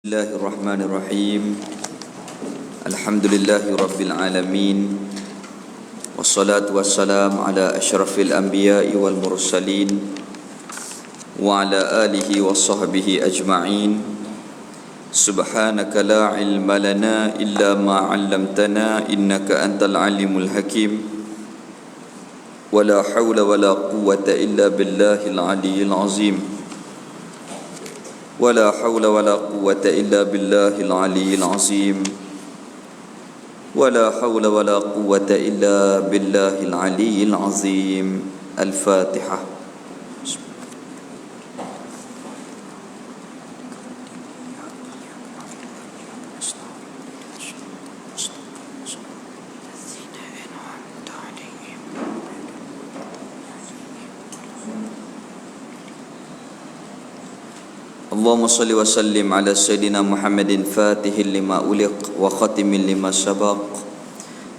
Bismillahirrahmanirrahim. Alhamdulillahi rabbil alamin. Wassalatu wassalamu ala asyrafil anbiya'i wal mursalin wa ala alihi wa sahbihi ajma'in. Subhanaka la ilma lana illa ma 'allamtana innaka antal alimul hakim. Wa la hawla wa la quwwata illa billahil aliyyil azim. ولا حول ولا قوة إلا بالله العلي العظيم ولا حول ولا قوة إلا بالله العلي العظيم الفاتحة. Allahumma salli wa sallim ala Sayyidina Muhammadin Fatihil lima uliq wa khatimin lima sabaq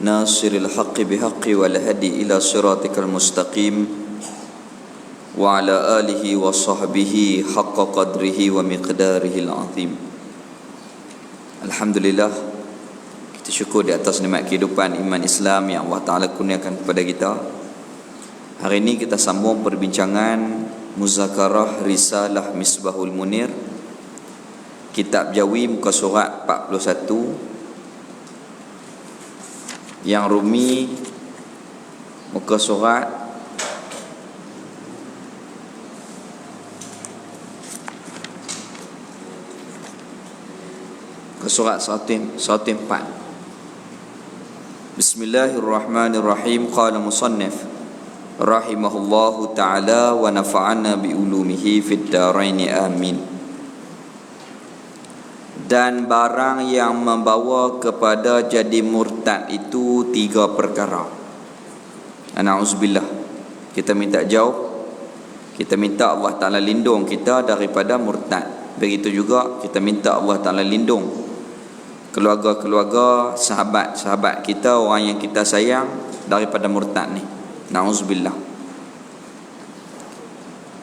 Nasiril haqqi bihaqqi wal hadi ila siratikal mustaqim wa ala alihi wa sahbihi haqqa qadrihi wa miqdarihil azim. Alhamdulillah, kita syukur di atas nikmat kehidupan iman Islam yang Allah Ta'ala kurniakan kepada kita. Hari ini kita sambung perbincangan Muzakarah Risalah Misbahul Munir, Kitab Jawi, muka surat 41, yang Rumi muka surat ke surat 104. Bismillahirrahmanirrahim. Qala musannif rahimahullahu ta'ala wa nafa'ana bi ulumihi fid daraini amin. Dan barang yang membawa kepada jadi murtad itu 3 perkara. Na'udzubillah. Kita minta jauh, kita minta Allah Ta'ala lindung kita daripada murtad. Begitu juga kita minta Allah Ta'ala lindung keluarga-keluarga, sahabat-sahabat kita, orang yang kita sayang, daripada murtad ni. Na'udzubillah.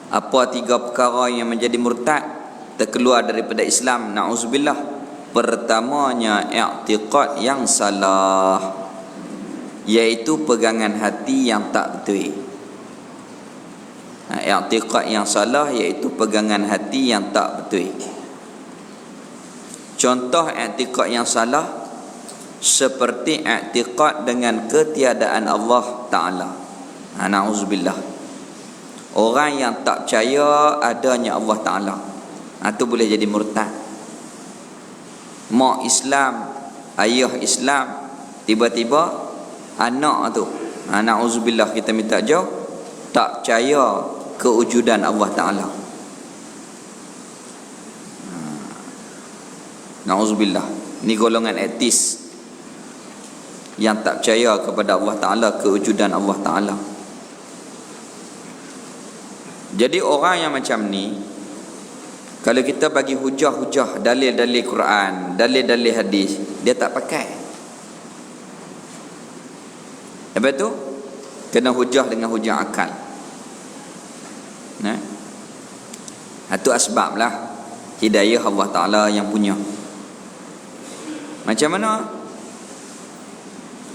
Apa 3 perkara yang menjadi murtad, terkeluar daripada Islam? Na'udzubillah. Pertamanya, i'tiqad yang salah, iaitu pegangan hati yang tak betul. I'tiqad yang salah iaitu pegangan hati yang tak betul. Contoh i'tiqad yang salah seperti i'tiqad dengan ketiadaan Allah Ta'ala. Na'udzubillah. Orang yang tak percaya adanya Allah Ta'ala, itu boleh jadi murtad. Mak Islam, ayah Islam, tiba-tiba anak tu, na'udzubillah, kita minta jauh, tak percaya kewujudan Allah Ta'ala. Na'udzubillah. Ni golongan etis yang tak percaya kepada Allah Ta'ala, kewujudan Allah Ta'ala. Jadi orang yang macam ni, kalau kita bagi hujah-hujah, dalil-dalil Quran, dalil-dalil hadis, dia tak pakai. Lepas tu kena hujah dengan hujah akal. Itu asbablah hidayah Allah Ta'ala yang punya. Macam mana?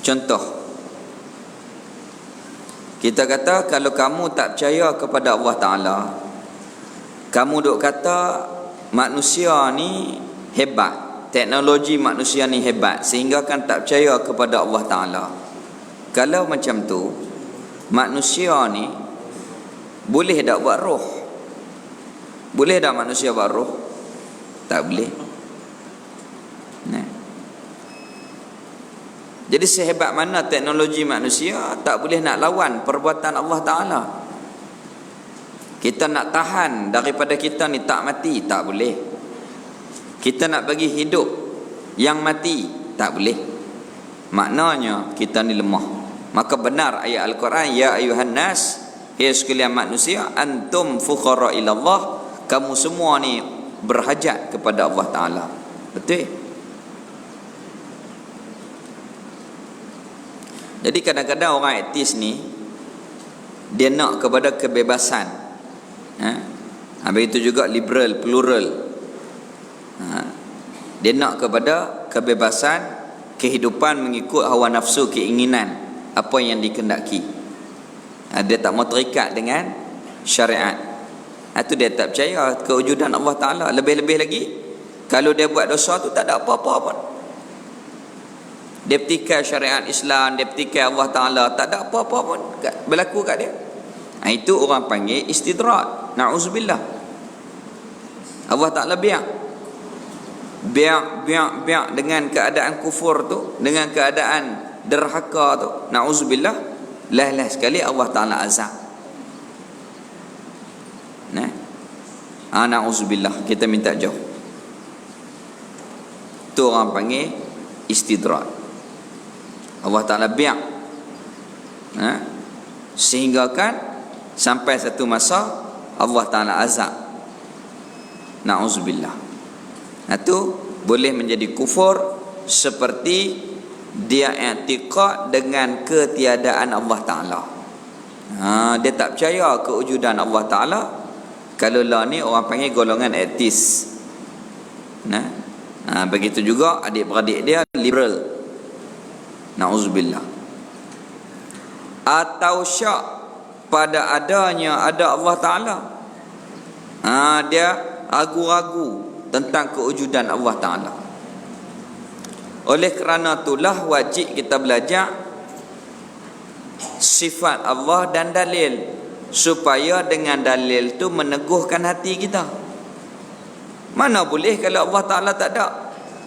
Contoh, kita kata kalau kamu tak percaya kepada Allah Ta'ala, kamu duk kata manusia ni hebat, teknologi manusia ni hebat, sehingga kan tak percaya kepada Allah Ta'ala. Kalau macam tu, manusia ni boleh tak buat roh? Boleh tak manusia buat roh? Tak boleh. Jadi sehebat mana teknologi manusia, tak boleh nak lawan perbuatan Allah Ta'ala. Kita nak tahan daripada kita ni tak mati, tak boleh. Kita nak bagi hidup yang mati, tak boleh. Maknanya kita ni lemah. Maka benar ayat Al-Quran, ya ayuhan nas, hai sekalian manusia, antum fuqara ilallah, kamu semua ni berhajat kepada Allah Ta'ala. Betul? Jadi kadang-kadang orang etis ni, dia nak kepada kebebasan. Begitu juga liberal, plural. Dia nak kepada kebebasan kehidupan mengikut hawa nafsu, keinginan apa yang dikehendaki. Dia tak mau terikat dengan syariat. Itu dia tak percaya kewujudan Allah Ta'ala. Lebih-lebih lagi, kalau dia buat dosa tu tak ada apa-apa pun. Dia petikai syariat Islam, dia petikai Allah Ta'ala, tak ada apa-apa pun berlaku kat dia. Itu orang panggil istidrak. Na'udzubillah. Allah Ta'ala biar dengan keadaan kufur tu, dengan keadaan derhaka tu, na'udzubillah, lah sekali Allah Ta'ala azab. Na'udzubillah, kita minta jauh. Tu orang panggil istidrak. Allah Ta'ala biar sehingga kan sampai satu masa Allah Ta'ala azab. Na'udzubillah. Itu boleh menjadi kufur seperti dia i'tiqad dengan ketiadaan Allah Ta'ala. Dia tak percaya kewujudan Allah Ta'ala. Kalau lah ni orang panggil golongan etis. Begitu juga adik-beradik dia liberal. Na'udzubillah. Atau syak pada adanya ada Allah Ta'ala. Dia ragu-ragu tentang kewujudan Allah Ta'ala. Oleh kerana itulah wajib kita belajar sifat Allah dan dalil, supaya dengan dalil tu meneguhkan hati kita. Mana boleh kalau Allah Ta'ala tak ada.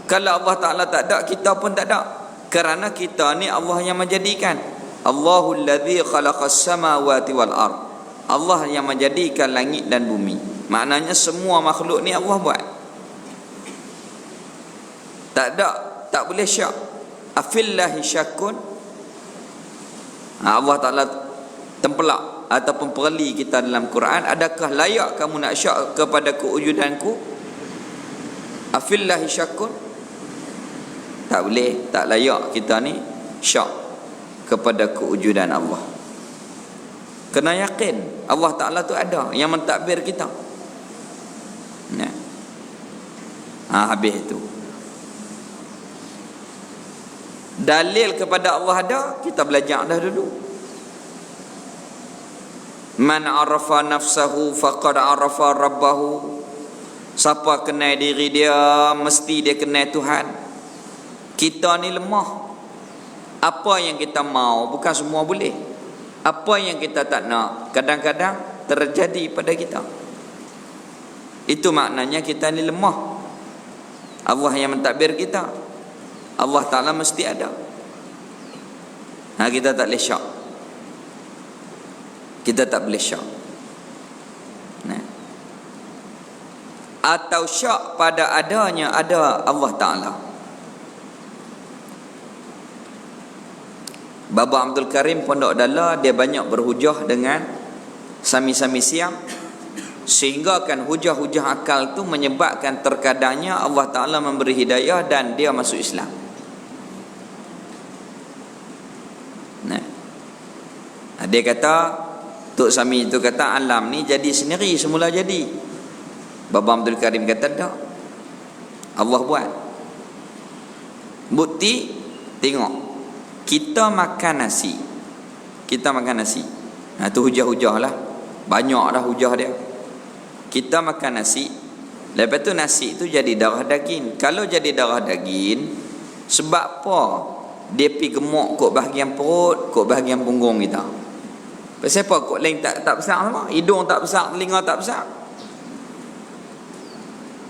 Kalau Allah Ta'ala tak ada, kita pun tak ada. Kerana kita ni Allah yang menjadikan. Allahul ladzi khalaqas samawati wal ard. Allah yang menjadikan langit dan bumi. Maknanya semua makhluk ni Allah buat. Tak boleh syak. Afillahi syakun. Allah Ta'ala tempelak ataupun perli kita dalam Quran. Adakah layak kamu nak syak kepada kewujudanku? Afillahi syakun. Tak boleh, tak layak kita ni syak kepada kewujudan Allah. Kena yakin Allah Ta'ala tu ada, yang mentadbir kita. Habis itu. Dalil kepada Allah ada, kita belajar dah dulu. Man arafa nafsahu faqad arafa rabbahu. Siapa kenal diri dia, mesti dia kenal Tuhan. Kita ni lemah. Apa yang kita mau, bukan semua boleh. Apa yang kita tak nak, kadang-kadang terjadi pada kita. Itu maknanya kita ni lemah. Allah yang mentadbir kita. Allah Ta'ala mesti ada. Kita tak boleh syak. Kita tak boleh syak. Atau syak pada adanya ada Allah Ta'ala. Baba Abdul Karim Pondok Dala, dia banyak berhujah dengan sami-sami siang, sehingga kan hujah-hujah akal tu menyebabkan terkadangnya Allah Ta'ala memberi hidayah dan dia masuk Islam. Dia kata, Tok Sami itu kata alam ni jadi sendiri, semula jadi. Baba Abdul Karim kata tak, Allah buat. Bukti, tengok, kita makan nasi. Kita makan nasi. Tu hujah-hujah lah. Banyak dah hujah dia. Kita makan nasi. Lepas tu nasi tu jadi darah daging. Kalau jadi darah daging, sebab apa dia pergi gemuk kot bahagian perut, kot bahagian punggung kita? Pasal apa kot lain tak besar sama? Hidung tak besar, telinga tak besar.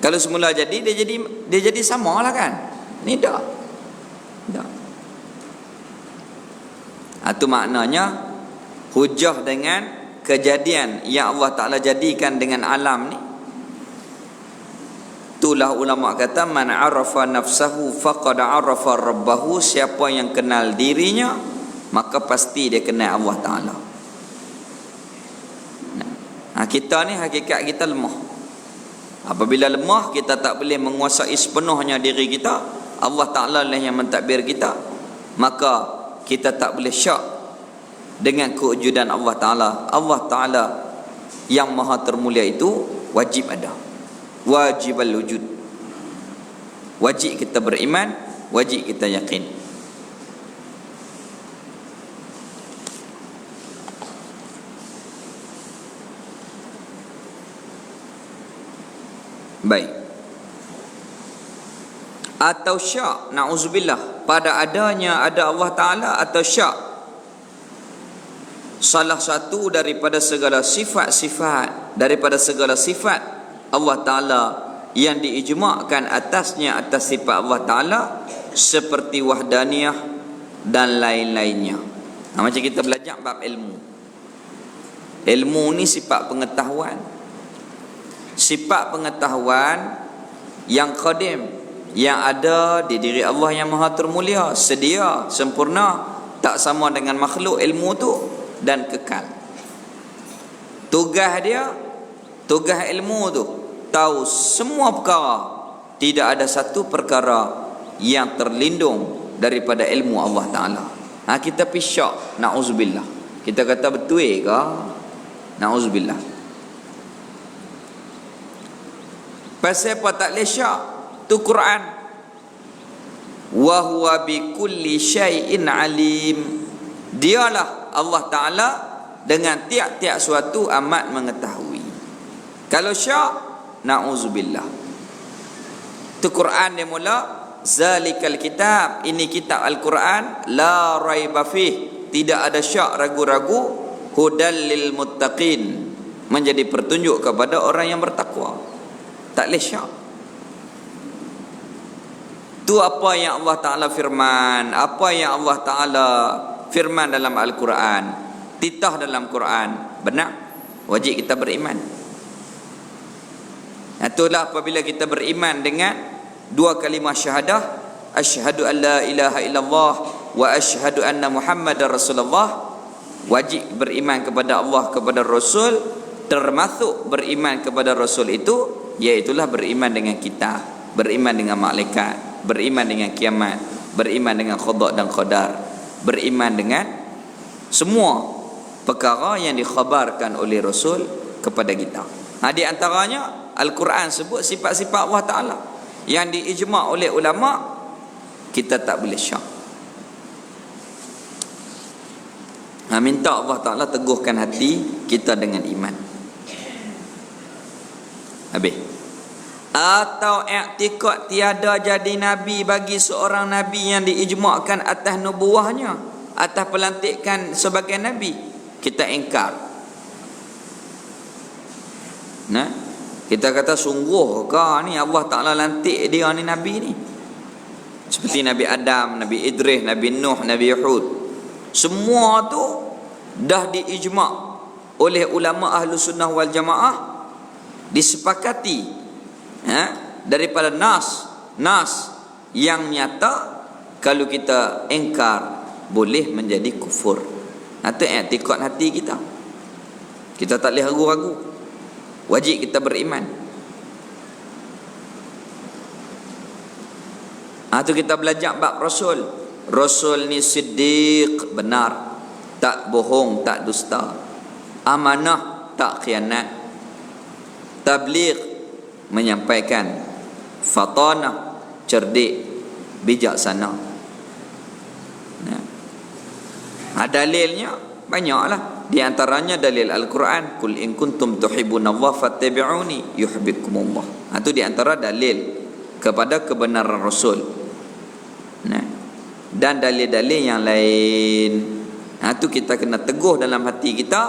Kalau semula jadi, dia jadi sama lah kan? Ni dah. Itu maknanya hujah dengan kejadian yang Allah Ta'ala jadikan dengan alam ni. Itulah ulama kata, man arafa nafsahu faqad arafa rabbahu. Siapa yang kenal dirinya, maka pasti dia kenal Allah Ta'ala. Kita ni hakikat kita lemah. Apabila lemah, kita tak boleh menguasai sepenuhnya diri kita. Allah Ta'ala lah yang mentadbir kita. Maka kita tak boleh syak dengan kewujudan Allah Ta'ala. Allah Ta'ala yang maha termulia itu wajib ada. Wajib al-wujud. Wajib kita beriman, wajib kita yakin. Baik. Atau syak, na'udzubillah, pada adanya ada Allah Ta'ala, atau syak salah satu daripada segala sifat-sifat, daripada segala sifat Allah Ta'ala yang diijma'kan atasnya, atas sifat Allah Ta'ala, seperti wahdaniyah dan lain-lainnya. Macam kita belajar bab ilmu. Ilmu ni sifat pengetahuan. Sifat pengetahuan yang qadim, yang ada di diri Allah yang maha termulia, sedia, sempurna, tak sama dengan makhluk ilmu tu, dan kekal. Tugas dia, tugas ilmu tu, tahu semua perkara. Tidak ada satu perkara yang terlindung daripada ilmu Allah Ta'ala. Kita pisyak, na'udzubillah. Kita kata betul ke? Na'udzubillah. Pasal apa tak boleh syak? Tu Quran. Wa huwa bi kulli syai'in alim. Dialah Allah Ta'ala dengan tiap-tiap suatu amat mengetahui. Kalau syak, na'udzubillah. Tu Quran dia mula, zalikal kitab, ini kitab Al-Quran, la raiba fih, tidak ada syak, ragu-ragu, hudal lil muttaqin, menjadi pertunjuk kepada orang yang bertakwa. Tak boleh syak. Tu apa yang Allah Ta'ala firman, apa yang Allah Ta'ala firman dalam Al-Quran, titah dalam Quran, benar, wajib kita beriman. Itulah apabila kita beriman dengan dua kalimah syahadah, asyhadu an la ilaha illallah wa asyhadu anna Muhammadar Rasulullah. Wajib beriman kepada Allah, kepada Rasul, termasuk beriman kepada Rasul itu, iaitulah beriman dengan kita, beriman dengan malaikat, beriman dengan kiamat, beriman dengan qada dan qadar, beriman dengan semua perkara yang dikhabarkan oleh Rasul kepada kita. Di antaranya Al-Quran sebut sifat-sifat Allah Ta'ala yang diijma' oleh ulama, kita tak boleh syak. Minta Allah Ta'ala teguhkan hati kita dengan iman. Habis. Atau i'tikad tiada jadi nabi bagi seorang nabi yang diijma'kan atas nubuahnya, atas pelantikan sebagai nabi, kita ingkar. Nah, kita kata sungguh ke ni Allah Ta'ala lantik dia ni nabi ni? Seperti Nabi Adam, Nabi Idris, Nabi Nuh, Nabi Hud. Semua tu dah diijma' oleh ulama ahlu sunnah wal jamaah, disepakati daripada nas yang nyata. Kalau kita ingkar, boleh menjadi kufur. Itu i'tikad hati kita. Kita tak boleh ragu-ragu. Wajib kita beriman. Itu kita belajar bab Rasul. Rasul ni siddiq, benar, tak bohong, tak dusta, amanah, tak khianat, tabligh, menyampaikan, fatanah, cerdik, bijaksana. Dalilnya banyaklah. Di antaranya dalil Al-Quran, kul in kuntum tuhibbunallaha fattabi'uni yuhibbukumullah. Itu di antara dalil kepada kebenaran Rasul. Dan dalil-dalil yang lain. Itu kita kena teguh dalam hati kita.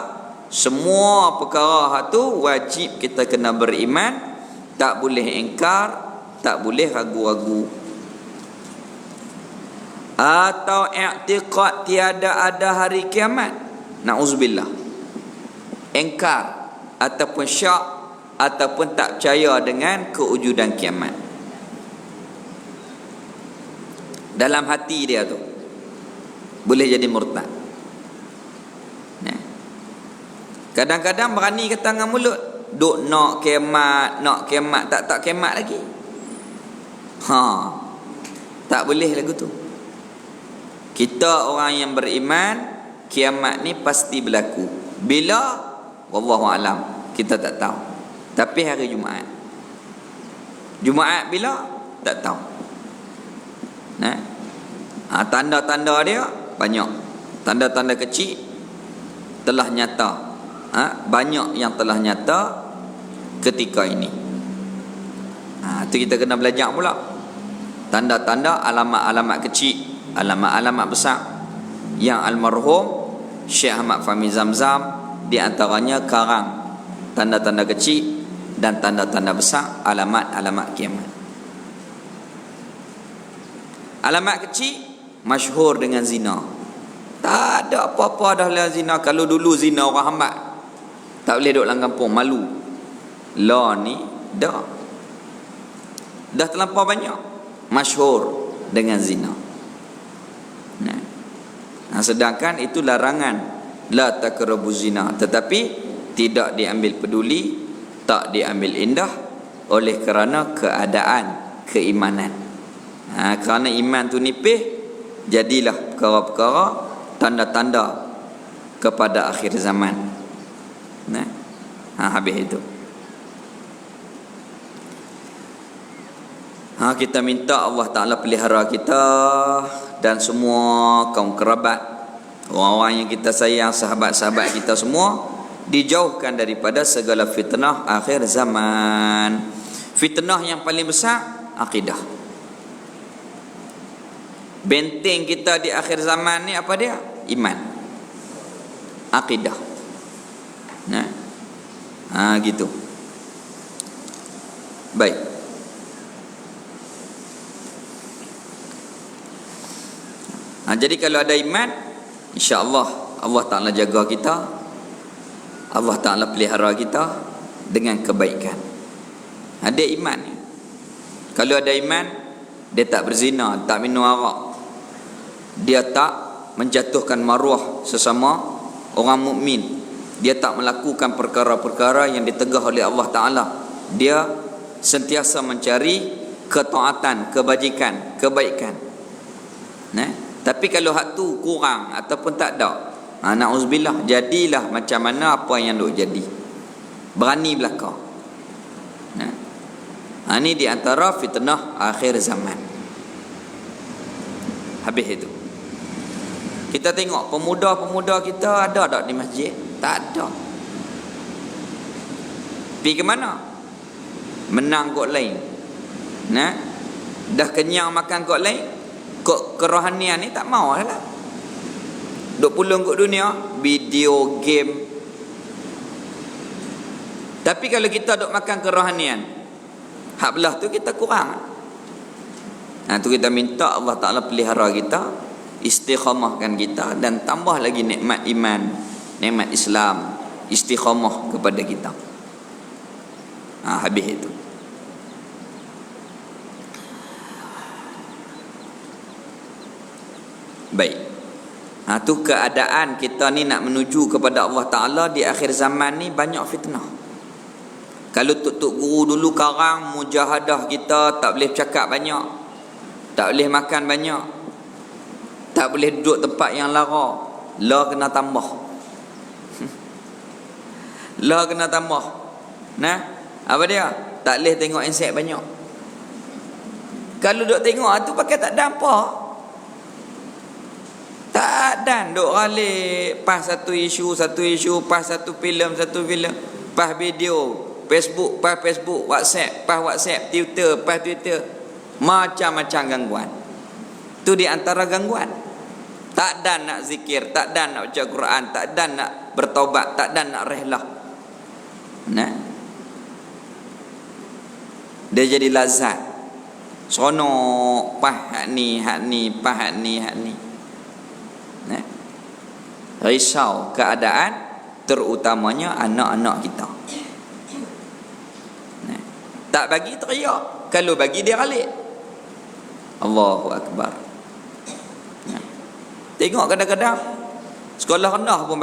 Semua perkara itu wajib kita kena beriman, tak boleh ingkar, tak boleh ragu-ragu. Atau i'tiqad tiada ada hari kiamat, na'udzubillah, ingkar ataupun syak ataupun tak percaya dengan kewujudan kiamat. Dalam hati dia tu boleh jadi murtad. Kadang-kadang berani kata dengan mulut, duk nak kiamat, tak kiamat lagi. Tak boleh lagu tu. Kita orang yang beriman, kiamat ni pasti berlaku. Bila? Wallahu alam, kita tak tahu. Tapi hari Jumaat bila? Tak tahu. Tanda-tanda dia banyak. Tanda-tanda kecil telah nyata. Banyak yang telah nyata ketika ini. Itu kita kena belajar pula. Tanda-tanda, alamat-alamat kecil, alamat-alamat besar yang almarhum Syekh Ahmad Fahmi Zamzam di antaranya karang tanda-tanda kecil dan tanda-tanda besar, alamat-alamat kiamat. Alamat kecil masyhur dengan zina. Tak ada apa-apa dah lah zina. Kalau dulu zina orang hambat, tak boleh duduk dalam kampung, malu. Lah ni dah terlampau banyak masyhur dengan zina. Sedangkan itu larangan, la taqrabu zina, tetapi tidak diambil peduli, tak diambil indah oleh kerana keadaan keimanan. Kerana iman tu nipih, jadilah perkara-perkara tanda-tanda kepada akhir zaman. Habis itu. Kita minta Allah Ta'ala pelihara kita dan semua kaum kerabat, orang-orang yang kita sayang, sahabat-sahabat kita semua dijauhkan daripada segala fitnah akhir zaman. Fitnah yang paling besar, akidah. Benteng kita di akhir zaman ni apa dia? Iman, akidah. Gitu. Baik. Jadi kalau ada iman, insya-Allah Allah Ta'ala jaga kita, Allah Ta'ala pelihara kita dengan kebaikan. Ada iman. Kalau ada iman, dia tak berzina, tak minum arak, dia tak menjatuhkan maruah sesama orang mukmin, dia tak melakukan perkara-perkara yang ditegah oleh Allah Ta'ala, dia sentiasa mencari ketaatan, kebajikan, kebaikan. Tapi kalau hak tu kurang ataupun tak ada, na'udzubillah, jadilah macam mana apa yang duk jadi, berani belaka. Ini di antara fitnah akhir zaman. Habis itu kita tengok pemuda-pemuda kita ada tak di masjid? Tak ada. Pergi ke mana? Menang kot lain. Dah kenyang makan kot lain, kok kerohanian ni tak mau lah. Duk pulung kot dunia, video game. Tapi kalau kita duk makan kerohanian, hak belah tu kita kurang. Tu kita minta Allah Ta'ala pelihara kita, istiqamahkan kita, dan tambah lagi nikmat iman, nikmat Islam, istiqamah kepada kita. Habis itu. Baik. Tu keadaan kita ni nak menuju kepada Allah Ta'ala di akhir zaman ni banyak fitnah. Kalau tok guru dulu karang mujahadah kita, tak boleh cakap banyak, tak boleh makan banyak, tak boleh duduk tempat yang lara, la kena tambah. La kena tambah. Apa dia? Tak boleh tengok insek banyak. Kalau duk tengok tu pakai tak ada apa. Tak dan duk ralik pas satu isu, pas satu filem, pas video, Facebook, pas Facebook, WhatsApp, Twitter, pas Twitter, macam-macam gangguan. Tu di antara gangguan. Tak dan nak zikir, tak dan nak baca Quran, tak dan nak bertaubat, tak dan nak rehlah. Dia jadi lazat. Seronok pas hak ni, pas hak ni. Risau keadaan, terutamanya anak-anak kita. Tak bagi teriak, kalau bagi dia ralik. Allahu Akbar. Tengok kadang-kadang sekolah rendah pun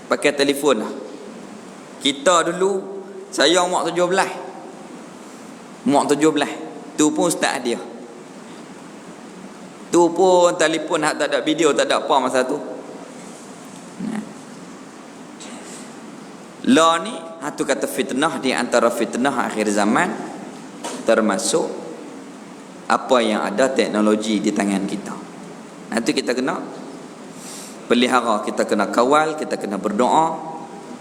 pakai telefon lah. Kita dulu, saya umur 17. Tu pun ustaz dia. Tu pun telefon hak tak ada video, tak ada apa masa tu. La ni, tu kata fitnah di antara fitnah akhir zaman, termasuk apa yang ada teknologi di tangan kita. Nanti kita kena pelihara, kita kena kawal, kita kena berdoa,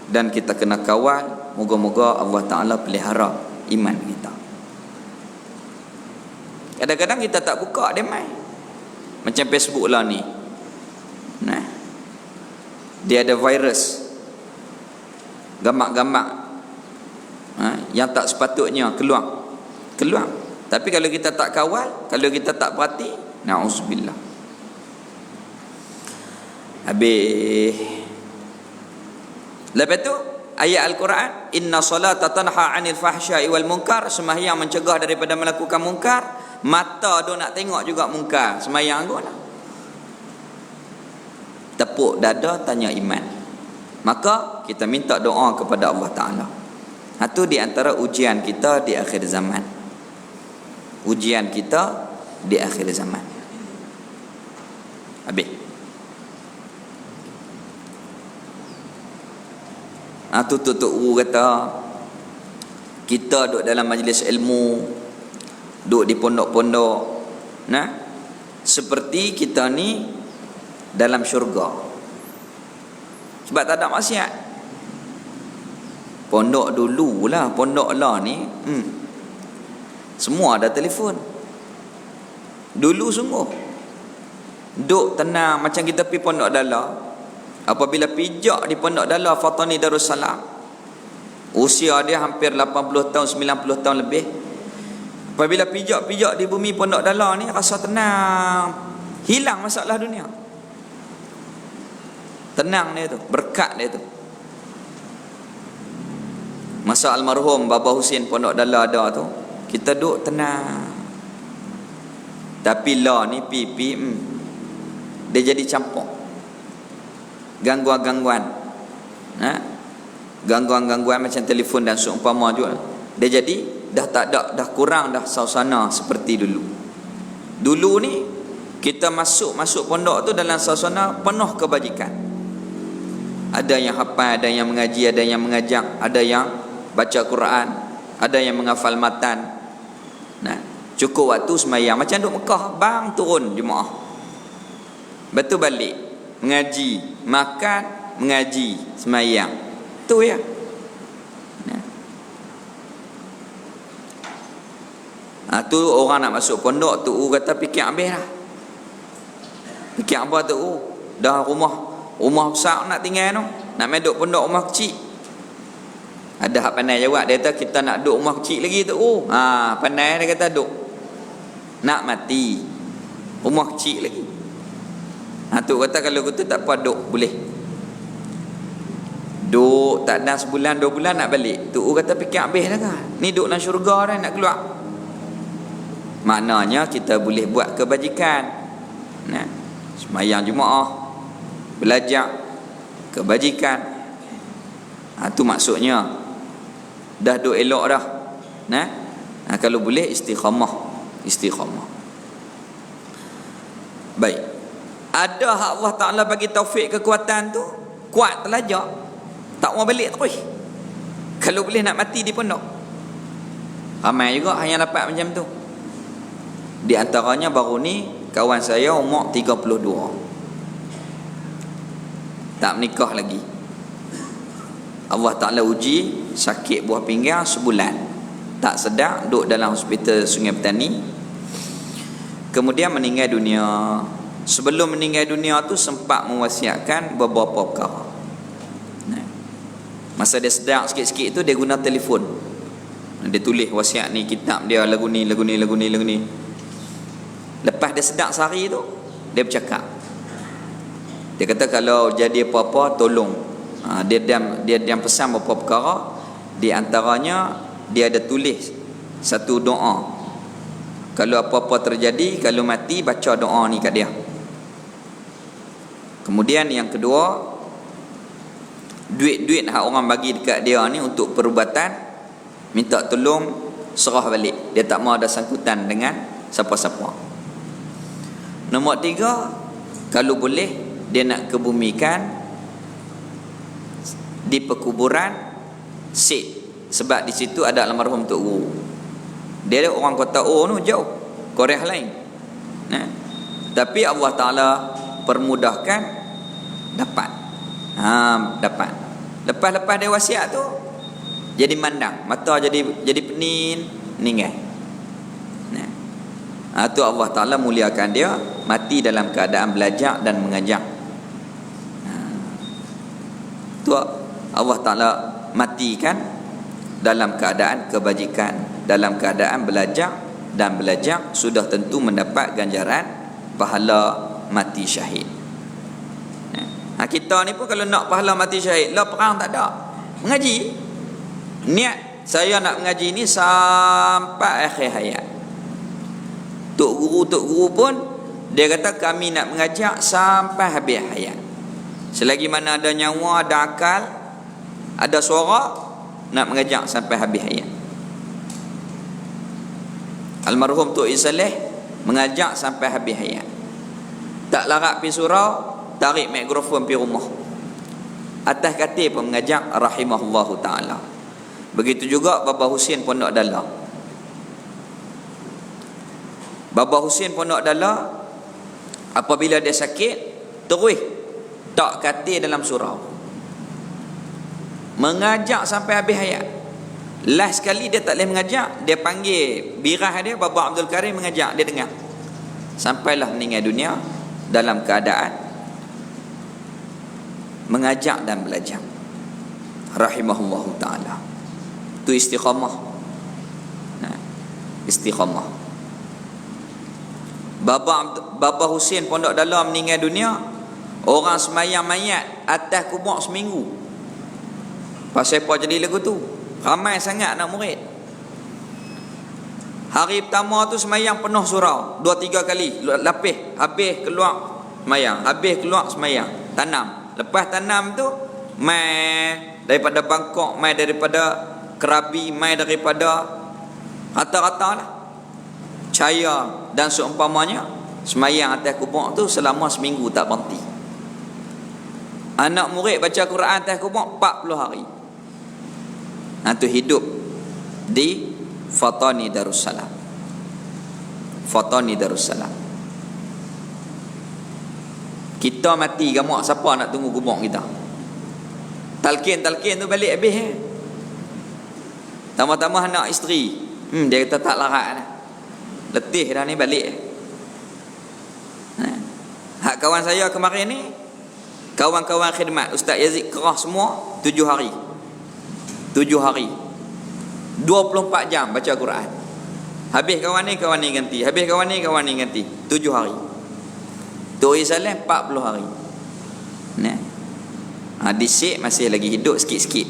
dan kita kena kawal. Moga-moga Allah Ta'ala pelihara iman kita. Kadang-kadang kita tak buka dia mai. Macam Facebook lah ni. Nah, dia ada virus, gambar-gambar yang tak sepatutnya keluar. Tapi kalau kita tak kawal, kalau kita tak perhati, na'udzubillah. Habis. Lepas tu ayat Al-Quran, inna salata tanha 'anil fahsya'i wal munkar, sembahyang mencegah daripada melakukan mungkar. Mata duk nak tengok juga mungkar, sembahyang aku lah. Tepuk dada tanya iman. Maka kita minta doa kepada Allah Ta'ala. Itu di antara ujian kita di akhir zaman. Ujian kita di akhir zaman. Habis. Tutup kata, kita duduk dalam majlis ilmu, duduk di pondok-pondok, nah, seperti kita ni dalam syurga. Sebab tak ada maksiat. Pondok dululah, pondok lah ni semua ada telefon. Dulu sungguh duk tenang macam kita pergi pondok Dala. Apabila pijak di pondok Dala Fatani Darussalam, usia dia hampir 80 tahun, 90 tahun lebih. Apabila pijak-pijak di bumi pondok Dala ni, rasa tenang, hilang masalah dunia. Tenang dia tu, berkat dia tu. Masa almarhum Baba Husin pondok Dala ada tu, kita duduk tenang. Tapi lah ni pipi dia jadi campur. Gangguan-gangguan, gangguan-gangguan macam telefon dan seumpama juga. Dia jadi dah tak ada, dah kurang dah suasana seperti dulu. Dulu ni kita masuk pondok tu dalam suasana penuh kebajikan. Ada yang hafal, ada yang mengaji, ada yang mengajak, ada yang baca Quran, ada yang menghafal matan. Nah, cukup waktu sembahyang macam duk Mekah, bang turun jemaah. Betul balik, mengaji, makan, mengaji, sembahyang. Tu ya. Nah, tu orang nak masuk pondok tu kata fikir habis dah. Fikir apa tu? Dah rumah besar nak tinggal tu, nak main duk pondok rumah kecil. Ada hak pandai jawab, dia kata kita nak duk rumah kecil lagi tu. Pandai dia kata duk nak mati rumah kecil lagi. Tu kata kalau gitu tak apa duk boleh. Duk tak ada sebulan 2 bulan nak balik. Tu kata fikir habis dah kan. Ni duk dalam syurga dah nak keluar. Maknanya kita boleh buat kebajikan. Nah, sembahyang Jumaat, belajar kebajikan. Tu maksudnya dah duk elok dah. Nah, kalau boleh istiqamah. Baik. Ada hak Allah Ta'ala bagi taufik kekuatan tu, kuat telajak, tak mau balik terus. Kalau boleh nak mati di pondok. Ramai juga yang dapat macam tu. Di antaranya baru ni kawan saya umur 32, tak menikah lagi. Allah Ta'ala uji, sakit buah pinggang sebulan, tak sedar, duduk dalam hospital Sungai Petani. Kemudian meninggal dunia. Sebelum meninggal dunia tu sempat mewasiatkan beberapa perkara. Masa dia sedar sikit-sikit tu dia guna telefon. Dia tulis wasiat ni, kitab dia, lagu ni. Lepas dia sedar sehari tu, dia bercakap. Dia kata kalau jadi apa-apa tolong. Dia diam pesan beberapa perkara. Di antaranya dia ada tulis satu doa. Kalau apa-apa terjadi, kalau mati baca doa ni kat dia. Kemudian yang kedua, duit-duit hak orang bagi dekat dia ni untuk perubatan, minta tolong serah balik. Dia tak mau ada sangkutan dengan siapa-siapa. Nombor 3, kalau boleh dia nak kebumikan di perkuburan Sid, sebab di situ ada almarhum Tok Guru. Dia orang kota tu jauh. Korea lain. Nah, tapi Allah Ta'ala permudahkan dapat. Dapat. Lepas dia wasiat tu jadi mandang, mata jadi penin, meninggal. Nah, tu Allah Ta'ala muliakan dia, mati dalam keadaan belajar dan mengajar. Tu Allah Ta'ala matikan dalam keadaan kebajikan, dalam keadaan belajar dan belajar, sudah tentu mendapat ganjaran pahala mati syahid. Kita ni pun kalau nak pahala mati syahid, lah perang tak ada, mengaji. Niat saya nak mengaji ni sampai akhir hayat. Tok guru pun dia kata kami nak mengajar sampai habis hayat. Selagi mana ada nyawa, ada akal, ada suara, nak mengajar sampai habis hayat. Almarhum Tok Isaleh mengajar sampai habis hayat. Tak larat pergi surau, tarik mikrofon pergi rumah. Atas katil pun mengajar rahimahullahu ta'ala. Begitu juga Baba Husin Pondok Dala. Baba Husin Pondok Dala apabila dia sakit, terus tak katil dalam surau, mengajak sampai habis hayat. Last sekali dia tak boleh mengajak, dia panggil birah dia, Baba Abdul Karim mengajak, dia dengar. Sampailah meninggal dunia dalam keadaan mengajak dan belajar. Rahimahullahu ta'ala. Itu istiqamah. Istiqamah. Baba Husin Pondok Dala meninggal dunia, orang semayang mayat atas kubur seminggu. Pasal apa jadi lagu tu? Ramai sangat anak murid. Hari pertama tu semayang penuh surau 2-3 kali, lapis, habis keluar semayang, habis keluar semayang, tanam. Lepas tanam tu mai daripada Bangkok, mai daripada Krabi, mai daripada rata-rata lah Cahaya dan seumpamanya, semayang atas kubur tu selama seminggu tak berhenti. Anak murid baca Quran atas kubur 40 hari. Tu hidup di Fatani Darussalam. Fatani Darussalam. Kita mati gamak, siapa nak tunggu kubur kita? Talqin tu balik habis Tambah-tambah anak isteri, dia kata tak larat dah, letih dah ni, balik. Hak kawan saya kemarin ni, kawan-kawan khidmat Ustaz Yazid Kerah semua 7 hari 24 jam baca Quran. Habis kawan ni ganti, habis kawan ni ganti, 7 hari. Tok Isaleh 40 hari. Di Syekh masih lagi hidup sikit-sikit,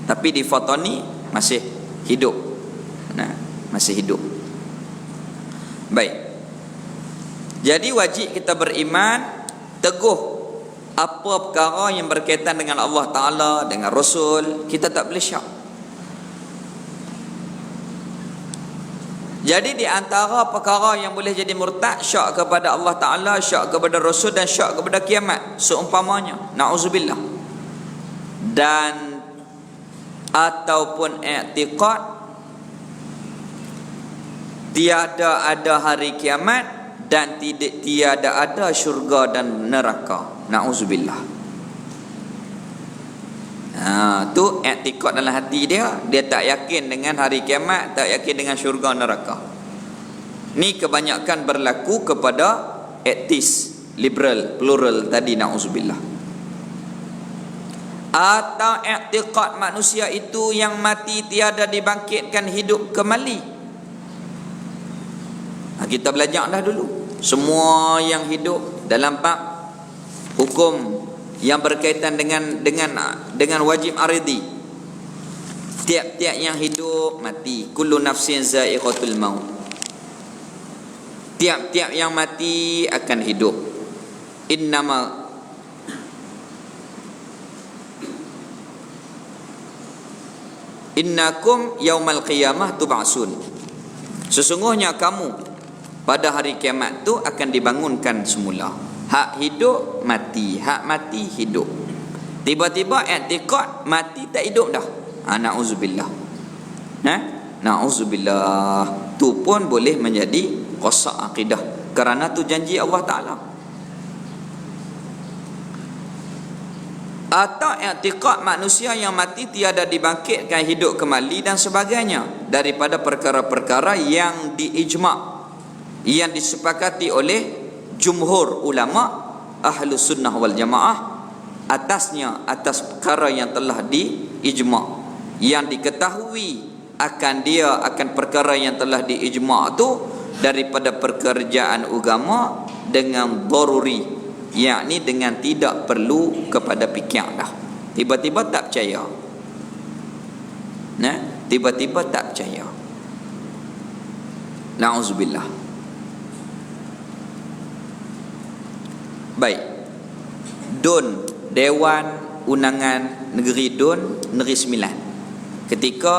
tapi di Fatani masih hidup. Masih hidup. Baik. Jadi wajib kita beriman teguh apa perkara yang berkaitan dengan Allah Ta'ala, dengan Rasul, kita tak boleh syak. Jadi di antara perkara yang boleh jadi murtad, syak kepada Allah Ta'ala, syak kepada Rasul dan syak kepada kiamat, seumpamanya, na'udzubillah, dan ataupun i'tiqad tiada ada hari kiamat dan tiada ada syurga dan neraka, na'udzubillah. Tu i'tiqad dalam hati dia tak yakin dengan hari kiamat, tak yakin dengan syurga neraka. Ni kebanyakan berlaku kepada etis, liberal, plural tadi, na'udzubillah. Atau i'tiqad manusia itu yang mati tiada dibangkitkan hidup kembali. Kita belajar dah dulu semua yang hidup dalam bab hukum yang berkaitan dengan wajib aridi. Tiap-tiap yang hidup mati. Kullu nafsin za'iqatul maut. Tiap-tiap yang mati akan hidup. Innakum yaumal qiyamah tub'asun. Sesungguhnya kamu pada hari kiamat tu akan dibangunkan semula. Hak hidup mati, hak mati hidup. Tiba-tiba i'tiqad mati tak hidup dah. Na'udzubillah. Na'udzubillah. Tu pun boleh menjadi rosak akidah, kerana tu janji Allah Ta'ala. Atau i'tiqad manusia yang mati tiada dibangkitkan hidup kembali dan sebagainya, daripada perkara-perkara yang diijma', yang disepakati oleh jumhur ulama ahlu sunnah wal jamaah atasnya, atas perkara yang telah diijma', yang diketahui akan dia, akan perkara yang telah diijma' tu daripada pekerjaan agama dengan daruri, yakni dengan tidak perlu kepada fikir dah. Tiba-tiba tak percaya, nah, tiba-tiba tak percaya. Na'udzubillah. Baik, DUN, Dewan Undangan Negeri DUN Negeri Sembilan, ketika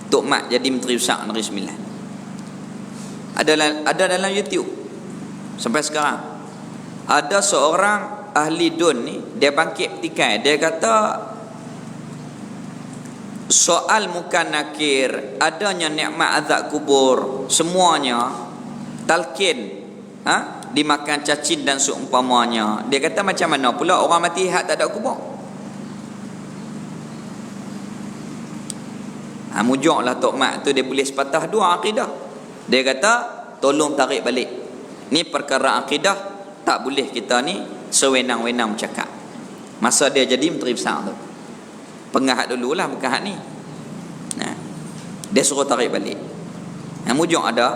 Tok Mat jadi Menteri Besar Negeri Sembilan, ada dalam YouTube sampai sekarang. Ada seorang ahli DUN ni, dia bangkit petikai, dia kata soal mukan nakir, adanya nikmat azab kubur, semuanya talqin, dimakan cacing dan seumpamanya. Dia kata macam mana pula orang mati hak tak ada kubur? Mujuklah Tok Mat tu, dia boleh sepatah dua akidah. Dia kata tolong tarik balik, ni perkara akidah, tak boleh kita ni sewenang-wenang bercakap. Masa dia jadi Menteri Besar tu, pengahat dululah, bukan hak ni. Nah, dia suruh tarik balik. Mujuk ada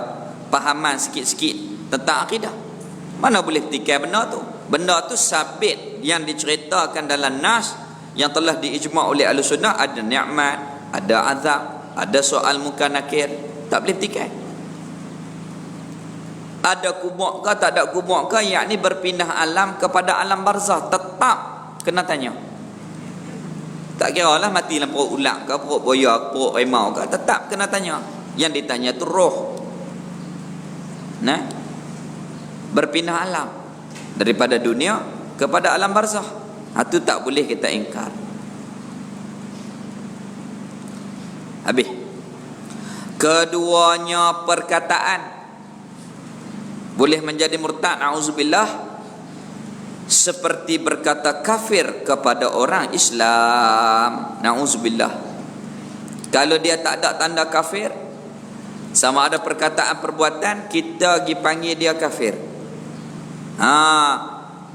pahaman sikit-sikit tentang akidah. Mana boleh petikai benda tu? Benda tu sabit yang diceritakan dalam nas yang telah diijma' oleh ahli sunnah. Ada nikmat, ada azab, ada soal muka nakir, tak boleh petikai. Ada kubur ke tak ada kubur ke, yakni berpindah alam kepada alam barzah, tetap kena tanya. Tak kira lah mati dalam perut ular ke, perut buaya, perut harimau ke, tetap kena tanya. Yang ditanya tu roh. Nah, berpindah alam daripada dunia kepada alam barzah. Itu tak boleh kita ingkar. Habis. Keduanya perkataan boleh menjadi murtad, na'udzubillah, seperti berkata kafir kepada orang Islam, na'udzubillah. Kalau dia tak ada tanda kafir, sama ada perkataan perbuatan, kita pergi panggil dia kafir,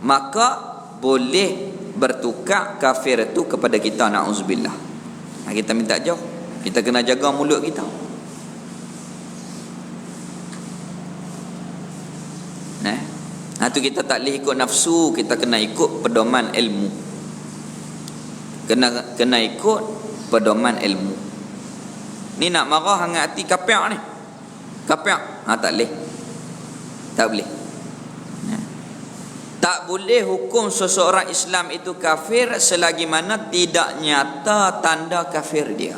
maka boleh bertukar kafir itu kepada kita, na'udzubillah. Kita minta jauh, kita kena jaga mulut kita. Itu kita tak boleh ikut nafsu, kita kena ikut pedoman ilmu. Kena ikut pedoman ilmu. Ni nak marah hangat hati kafir ni. Kafir. Tak boleh. Tak boleh. Tak boleh hukum seseorang Islam itu kafir selagi mana tidak nyata tanda kafir dia.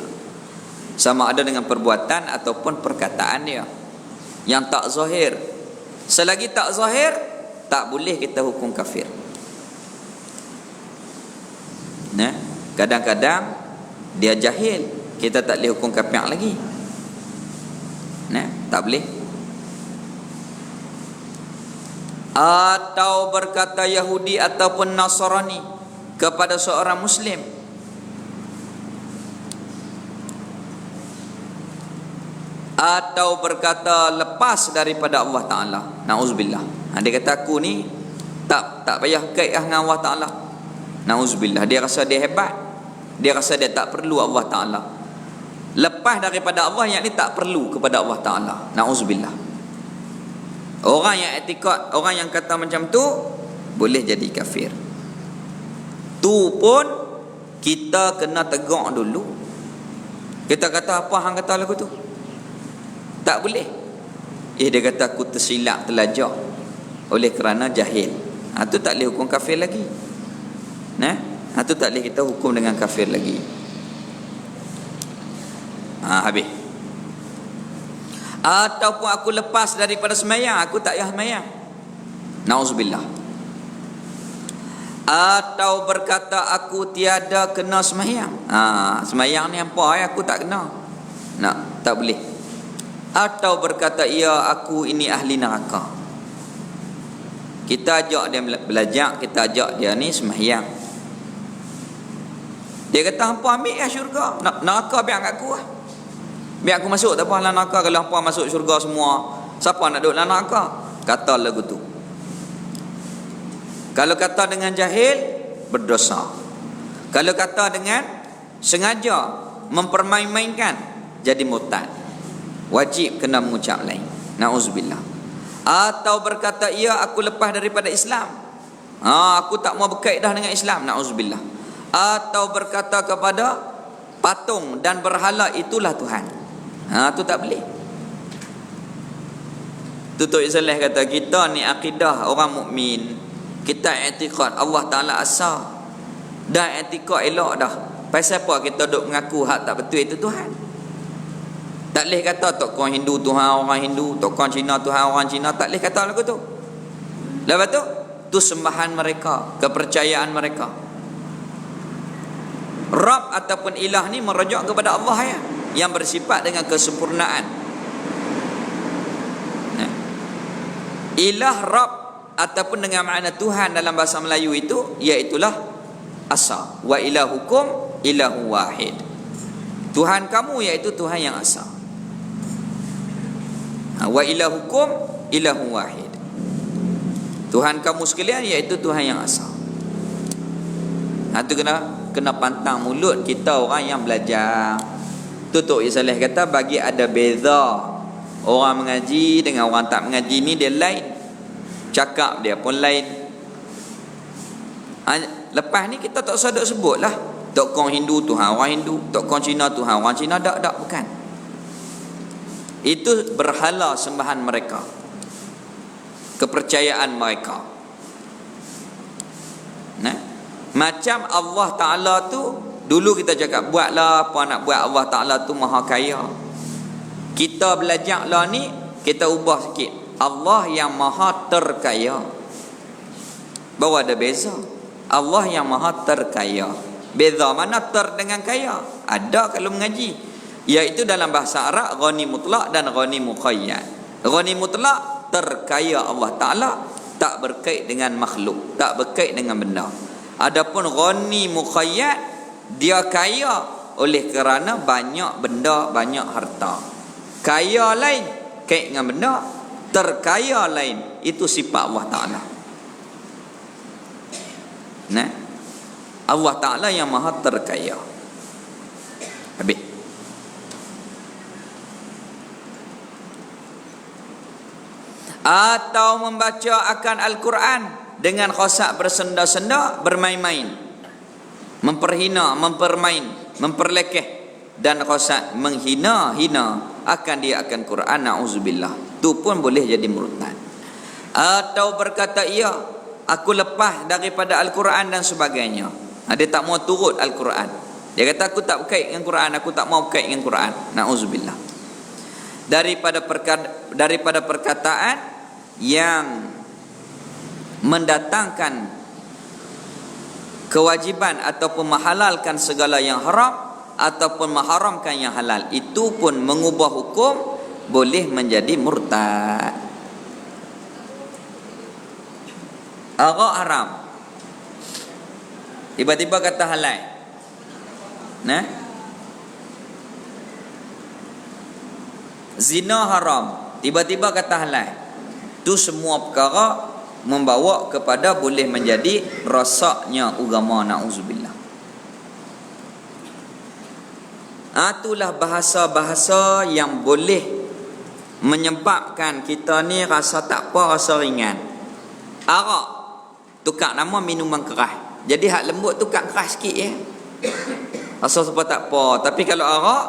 Sama ada dengan perbuatan ataupun perkataan dia yang tak zahir. Selagi tak zahir, tak boleh kita hukum kafir. Kadang-kadang dia jahil, kita tak boleh hukum kafir lagi. Tak boleh. Atau berkata Yahudi ataupun Nasrani kepada seorang Muslim, atau berkata lepas daripada Allah Ta'ala, na'udzubillah. Dia kata aku ni tak payah kait dengan Allah Ta'ala, na'udzubillah. Dia rasa dia hebat, dia rasa dia tak perlu Allah Ta'ala. Lepas daripada Allah, yang ni tak perlu kepada Allah Ta'ala, na'udzubillah. Orang yang etikad, orang yang kata macam tu boleh jadi kafir. Tu pun kita kena tegak dulu. Kita kata apa hang kata lagu tu? Tak boleh. Dia kata aku tersilap, terlajak oleh kerana jahil. Itu tak boleh hukum kafir lagi. Itu tak boleh kita hukum dengan kafir lagi. Habis. Ataupun aku lepas daripada semayang, aku tak payah semayang, na'udzubillah. Atau berkata aku tiada kena semayang. Semayang ni apa? Aku tak kena. Tak boleh. atau berkata ia aku ini ahli neraka. Kita ajak dia belajar, kita ajak dia ni sembahyang. Dia kata hampa ambil lah syurga, neraka biar kat aku lah. Biar aku masuk tak apa lah neraka. Kalau hampa masuk syurga semua, siapa nak duduk dalam neraka? Kata lagu tu. Kalau kata dengan jahil, berdosa. Kalau kata dengan sengaja mempermain-mainkan, jadi murtad. Wajib kena mengucap lain. Na'udzubillah. Atau berkata ia aku lepas daripada Islam, aku tak mau berkait dah dengan Islam. Na'udzubillah. Atau berkata kepada patung dan berhala itulah Tuhan. Tu tak boleh. Tutup Islam kata kita ni akidah orang mukmin. Kita i'tiqad Allah Ta'ala asa. Dan i'tiqad elok dah. Pasal apa kita duk mengaku hak tak betul itu Tuhan? Tak boleh kata tokoh Hindu Tuhan orang Hindu, tokoh Cina Tuhan orang Cina. Tak boleh kata lagu tu. Lepas tu sembahan mereka, kepercayaan mereka. Rabb ataupun ilah ni merujuk kepada Allah ya, yang bersifat dengan kesempurnaan. Ilah, Rabb ataupun dengan makna Tuhan dalam bahasa Melayu itu iaitulah asa. Wa ilahukum ilahu wahid. Tuhan kamu iaitu Tuhan yang asa. Wa ilahukum ilahu wahid. Tuhan kamu sekalian iaitu Tuhan yang asa. Itu kena pantang mulut kita orang yang belajar. Tutup Saleh kata bagi ada beza orang mengaji dengan orang tak mengaji ni dia lain. Cakap dia pun lain. Lepas ni kita tak usah duk sebut lah tokoh Hindu Tuhan orang Hindu, tokoh Cina Tuhan orang Cina. Tak bukan. Itu berhala sembahan mereka, kepercayaan mereka. Macam Allah Ta'ala tu, dulu kita cakap buatlah apa nak buat, Allah Ta'ala tu maha kaya. Kita belajar lah ni, kita ubah sikit, Allah yang maha terkaya. Baru ada beza. Allah yang maha terkaya. Beza mana ter dengan kaya? Ada kalau mengaji, iaitu dalam bahasa Arab ghani mutlak dan ghani muqayyad. Ghani mutlak, terkaya Allah Ta'ala, tak berkait dengan makhluk, tak berkait dengan benda. Adapun ghani muqayyad, dia kaya oleh kerana banyak benda, banyak harta. Kaya lain kait dengan benda, terkaya lain, itu sifat Allah Ta'ala. Allah Ta'ala yang maha terkaya. Habis. Atau membaca akan Al-Quran dengan khosak bersenda-senda, bermain-main, memperhina, mempermain, memperlekeh, dan khosak menghina-hina akan dia akan Quran. Na'udzubillah. Itu pun boleh jadi murtad. Atau berkata ia aku lepas daripada Al-Quran dan sebagainya. Dia tak mau turut Al-Quran. Dia kata aku tak berkait dengan Quran, aku tak mau berkait dengan Quran. Na'udzubillah. Daripada perkataan yang mendatangkan kewajiban ataupun menghalalkan segala yang haram ataupun mengharamkan yang halal, itu pun mengubah hukum, boleh menjadi murtad. Arak haram, tiba-tiba kata halal. Zina haram, tiba-tiba kata halal. Itu semua perkara membawa kepada boleh menjadi rosaknya agama. Na'udzubillah. Itulah bahasa-bahasa yang boleh menyebabkan kita ni rasa tak apa, rasa ringan. Arak, tukar nama minuman keras. Jadi hak lembut tukar keras sikit ya. Rasa sebab tak apa. Tapi kalau arak,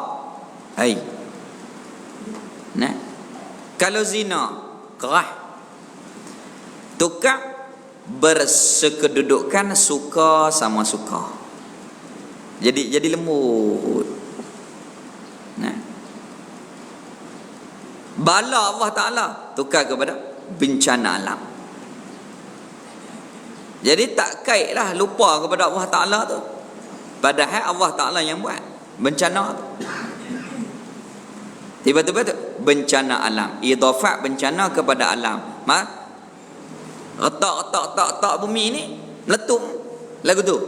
kalau zina, keras. Tukar bersekedudukan suka sama suka. Jadi lembut. Bala Allah Ta'ala tukar kepada bencana alam. Jadi tak kaitlah lupa kepada Allah Ta'ala tu. Padahal Allah Ta'ala yang buat bencana tu. Tiba-tiba tu bencana alam. Idafat bencana kepada alam. Retak bumi ni meletup lagu tu.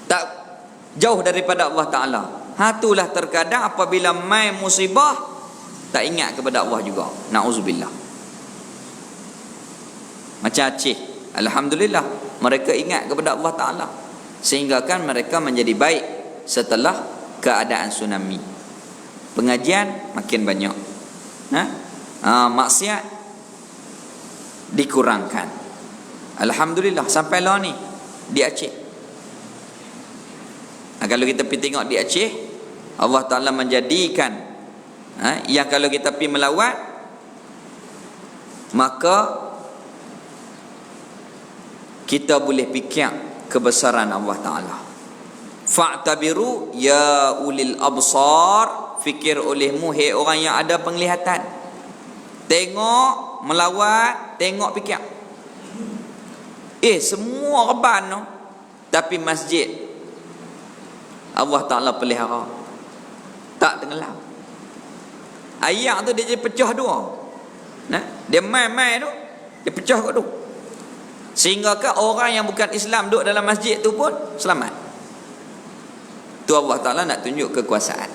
Tak jauh daripada Allah Ta'ala. Itulah terkadang apabila mai musibah tak ingat kepada Allah juga. Na'udzubillah. Macam Aceh, alhamdulillah mereka ingat kepada Allah Ta'ala, sehingga kan mereka menjadi baik setelah keadaan tsunami. Pengajian makin banyak, maksiat dikurangkan. Alhamdulillah sampai lah ni di Aceh. Kalau kita pergi tengok di Aceh, Allah Ta'ala menjadikan yang kalau kita pergi melawat, maka kita boleh fikir kebesaran Allah Ta'ala. Fa'tabiru ya ulil absar, fikir olehmu hai orang yang ada penglihatan. Tengok, melawat, tengok, fikir. Semua reban no, tapi masjid Allah Ta'ala pelihara, tak tenggelam. Ayak tu dia jadi pecah dua. Dia main-main tu, dia pecah kat tu. Sehingga ke orang yang bukan Islam duduk dalam masjid tu pun selamat. Tu Allah Ta'ala nak tunjuk kekuasaan.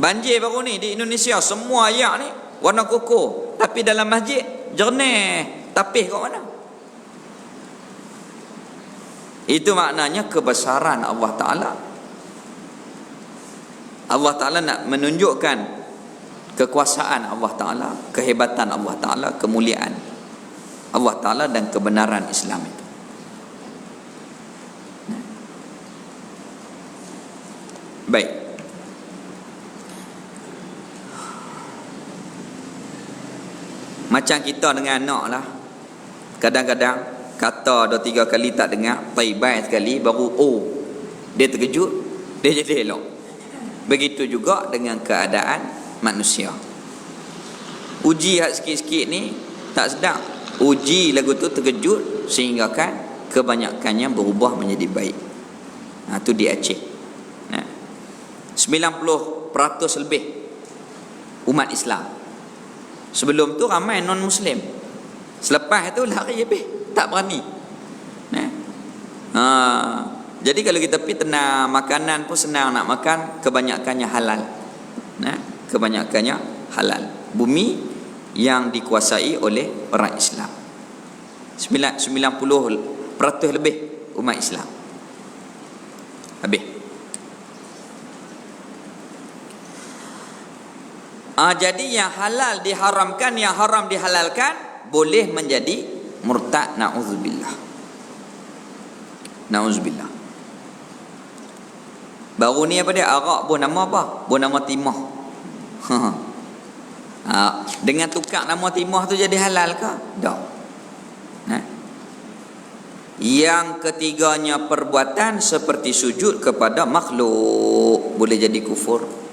Banjir baru ni di Indonesia, semua ayak ni warna koko, tapi dalam masjid jernih, tapis kat mana? Itu maknanya kebesaran Allah Ta'ala. Allah Ta'ala nak menunjukkan kekuasaan Allah Ta'ala, kehebatan Allah Ta'ala, kemuliaan Allah Ta'ala dan kebenaran Islam itu. Baik. Macam kita dengan anak lah, kadang-kadang kata 2-3 kali tak dengar, taibai sekali baru dia terkejut, dia jadi elok. Begitu juga dengan keadaan manusia. Uji sikit-sikit ni tak sedap, uji lagu tu terkejut sehingga kan kebanyakannya berubah menjadi baik. Tu di Aceh. 90% lebih umat Islam. Sebelum tu ramai non muslim. Selepas tu lari habis, tak berani. Jadi kalau kita pergi tenang, makanan pun senang nak makan, kebanyakannya halal. Kebanyakannya halal. Bumi yang dikuasai oleh orang Islam. 90% lebih umat Islam. Habis. Jadi yang halal diharamkan, yang haram dihalalkan, boleh menjadi murtad. Na'udzubillah. Na'udzubillah. Baru ni apa dia? Arak pun nama apa? Pun nama timah. Dengan tukar nama timah tu jadi halal ke? Tak. Yang ketiganya perbuatan seperti sujud kepada makhluk, boleh jadi kufur.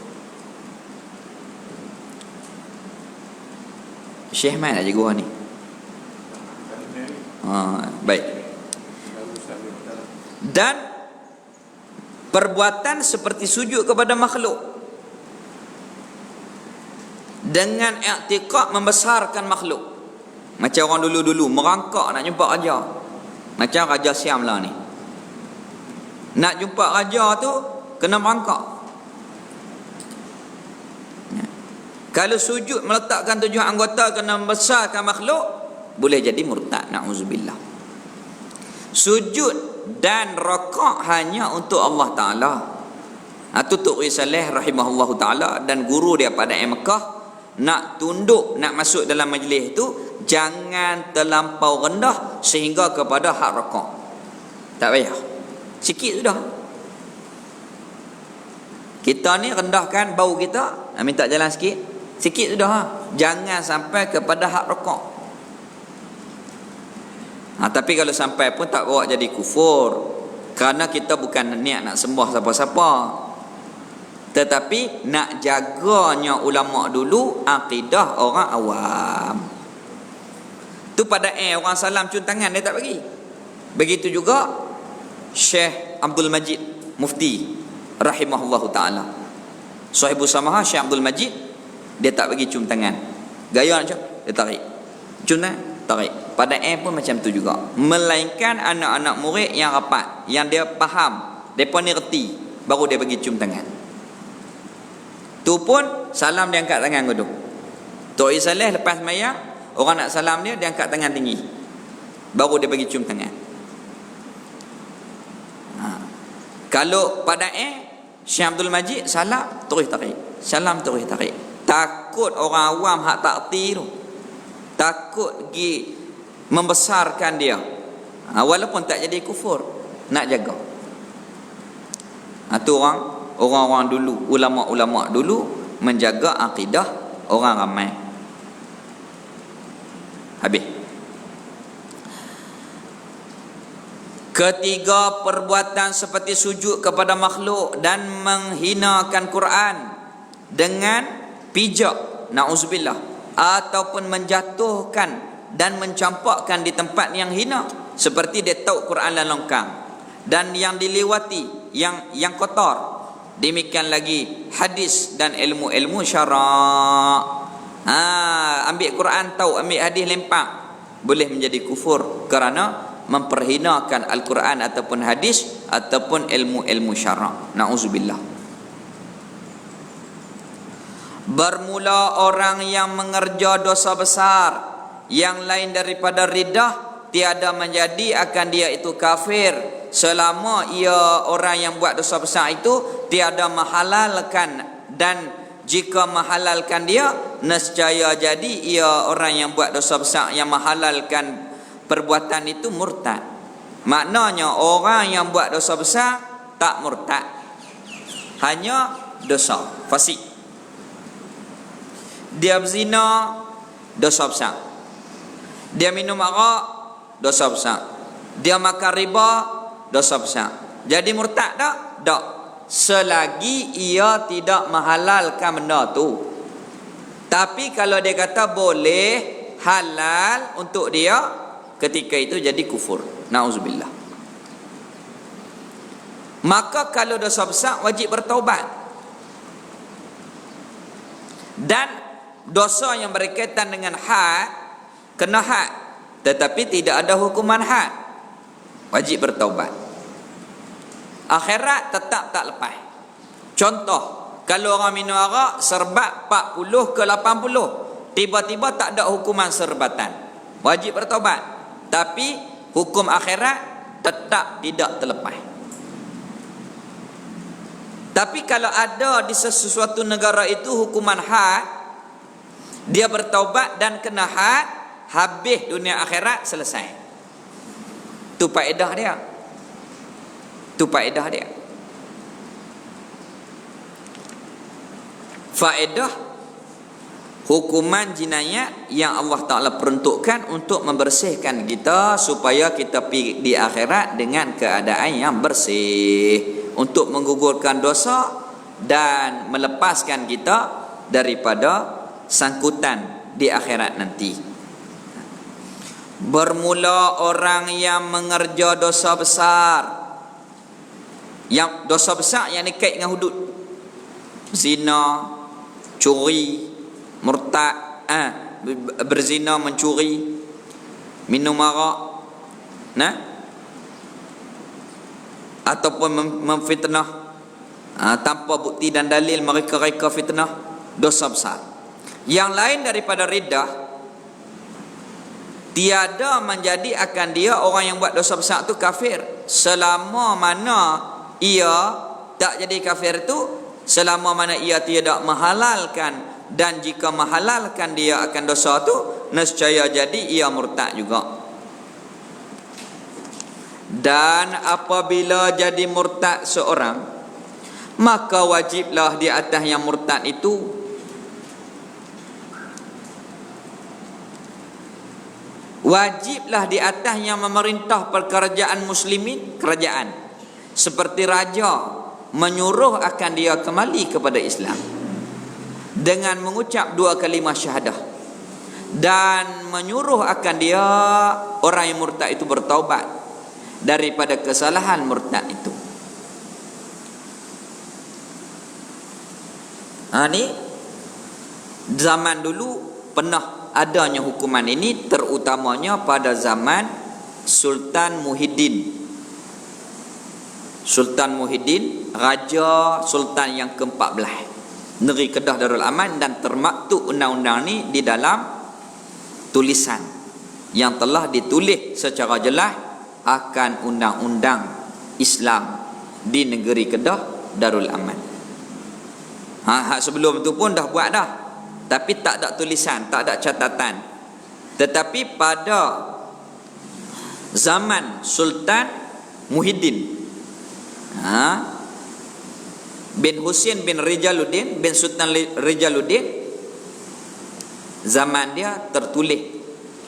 Syekh mana cikgu ni? Baik. Dan perbuatan seperti sujud kepada makhluk dengan i'tiqad membesarkan makhluk. Macam orang dulu-dulu merangkak nak jumpa raja. Macam Raja Siam lah ni. Nak jumpa raja tu kena merangkak. Kalau sujud meletakkan 7 anggota kena membesarkan makhluk, boleh jadi murtad. Na'udzubillah. Sujud dan rakaat hanya untuk Allah Ta'ala. Itu Tok Risalih rahimahullahu ta'ala dan guru dia pada Mekah, nak tunduk, nak masuk dalam majlis itu, jangan terlampau rendah sehingga kepada hak rakaat. Tak payah, sikit sudah. Kita ni rendahkan bau kita, minta jalan sikit, sikit sudah. Jangan sampai kepada hak rakaat. Tapi kalau sampai pun tak bawa jadi kufur, kerana kita bukan niat nak sembah siapa-siapa, tetapi nak jaganya ulama dulu akidah orang awam. Tu pada orang salam cium tangan dia tak bagi. Begitu juga Syekh Abdul Majid Mufti rahimahullahu ta'ala. Sahibus Samaha Syekh Abdul Majid, dia tak bagi cium tangan. Gaya nak cium, dia tarik. Cium tangan, tarik. Pada pun macam tu juga. Melainkan anak-anak murid yang rapat, yang dia faham, depa ni reti, baru dia bagi cium tangan. Tu pun salam dia angkat tangan dulu. Tok Saleh lepas sembahyang, orang nak salam dia, dia angkat tangan tinggi. Baru dia bagi cium tangan. Kalau pada Syekh Abdul Majid salam terus tarik. Salam terus tarik. Takut orang awam hak tak erti tu. Takut pergi membesarkan dia. Walaupun tak jadi kufur, nak jaga. Tu orang-orang dulu, ulama-ulama dulu menjaga akidah orang ramai. Habis. Ketiga, perbuatan seperti sujud kepada makhluk dan menghinakan Quran dengan pijak, na'udzubillah, ataupun menjatuhkan dan mencampakkan di tempat yang hina, seperti dia tahu Quran dan longkang, dan yang dilewati yang kotor. Demikian lagi hadis dan ilmu-ilmu syarak. Ambil Quran tahu, ambil hadis lempak, boleh menjadi kufur kerana memperhinakan Al-Quran ataupun hadis ataupun ilmu-ilmu syarak. Na'udzubillah. Bermula orang yang mengerja dosa besar yang lain daripada riddah, tiada menjadi akan dia itu kafir selama ia orang yang buat dosa besar itu tiada menghalalkan, dan jika menghalalkan dia, nescaya jadi ia orang yang buat dosa besar yang menghalalkan perbuatan itu murtad. Maknanya orang yang buat dosa besar tak murtad, hanya dosa fasik. Dia berzina, dosa besar. Dia minum arak, dosa besar. Dia makan riba, dosa besar. Jadi murtad tak? Tak. Selagi ia tidak menghalalkan benda tu. Tapi kalau dia kata boleh, halal untuk dia, ketika itu jadi kufur. Na'udzubillah. Maka kalau dosa besar wajib bertaubat. Dan dosa yang berkaitan dengan had, kena had, tetapi tidak ada hukuman had, wajib bertaubat. Akhirat tetap tak lepas. Contoh, kalau orang minum arak serbat 40 ke 80, tiba-tiba tak ada hukuman serbatan, wajib bertaubat. Tapi hukum akhirat tetap tidak terlepas. Tapi kalau ada di sesuatu negara itu hukuman had, dia bertaubat dan kena had, habis dunia akhirat selesai. Tu faedah dia. Tu faedah dia. Faedah hukuman jinayat yang Allah Ta'ala peruntukkan untuk membersihkan kita supaya kita pergi di akhirat dengan keadaan yang bersih, untuk menggugurkan dosa dan melepaskan kita daripada sangkutan di akhirat nanti. Bermula orang yang mengerja dosa besar, yang dosa besar yang dikait dengan hudud, zina, curi, murtad, berzina, mencuri, minum arak, ataupun memfitnah tanpa bukti dan dalil, mereka fitnah, dosa besar. Yang lain daripada riddah, tiada menjadi akan dia orang yang buat dosa besar itu kafir selama mana ia tak jadi kafir itu, selama mana ia tidak menghalalkan, dan jika menghalalkan dia akan dosa itu, nescaya jadi ia murtad juga. Dan apabila jadi murtad seorang, maka wajiblah di atas yang murtad itu wajiblah di atas yang memerintah pekerjaan muslimin, kerajaan seperti raja, menyuruh akan dia kembali kepada Islam dengan mengucap 2 kalimah syahadah, dan menyuruh akan dia orang yang murtad itu bertaubat daripada kesalahan murtad itu. Ni zaman dulu pernah adanya hukuman ini, terutamanya pada zaman Sultan Muhyiddin. Sultan Muhyiddin, Raja Sultan yang ke-14 Negeri Kedah Darul Aman, dan termaktub undang-undang ni di dalam tulisan yang telah ditulis secara jelas akan undang-undang Islam di Negeri Kedah Darul Aman. Sebelum tu pun dah buat dah, tapi tak ada tulisan, tak ada catatan. Tetapi pada zaman Sultan Muhyiddin bin Husain bin Rijaluddin bin Sultan Rijaluddin, zaman dia tertulis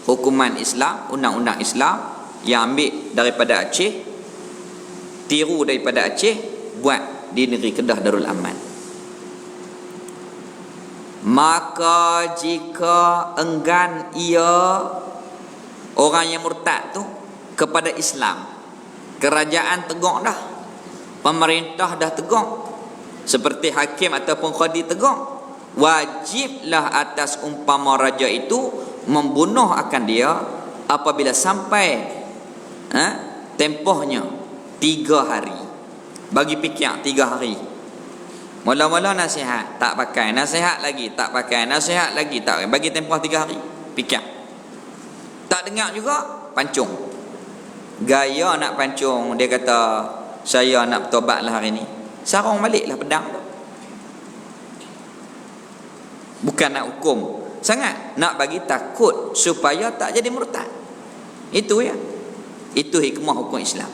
hukuman Islam, undang-undang Islam yang ambil daripada Aceh, tiru daripada Aceh, buat di Negeri Kedah Darul Aman. Maka jika enggan ia, orang yang murtad tu, kepada Islam, kerajaan tegur dah, pemerintah dah tegur, seperti hakim ataupun qadi tegur, wajiblah atas umpama raja itu membunuh akan dia apabila sampai tempohnya 3 hari. Bagi fikir 3 hari. Mula-mula nasihat, tak pakai, nasihat lagi, tak pakai, nasihat lagi, tak pakai. Bagi tempoh 3 hari. Fikir. Tak dengar juga, pancung. Gaya nak pancung, dia kata, saya nak bertobat lah hari ni. Sarung baliklah pedang tu. Bukan nak hukum sangat, nak bagi takut supaya tak jadi murtad. Itu ya. Itu hikmah hukum Islam.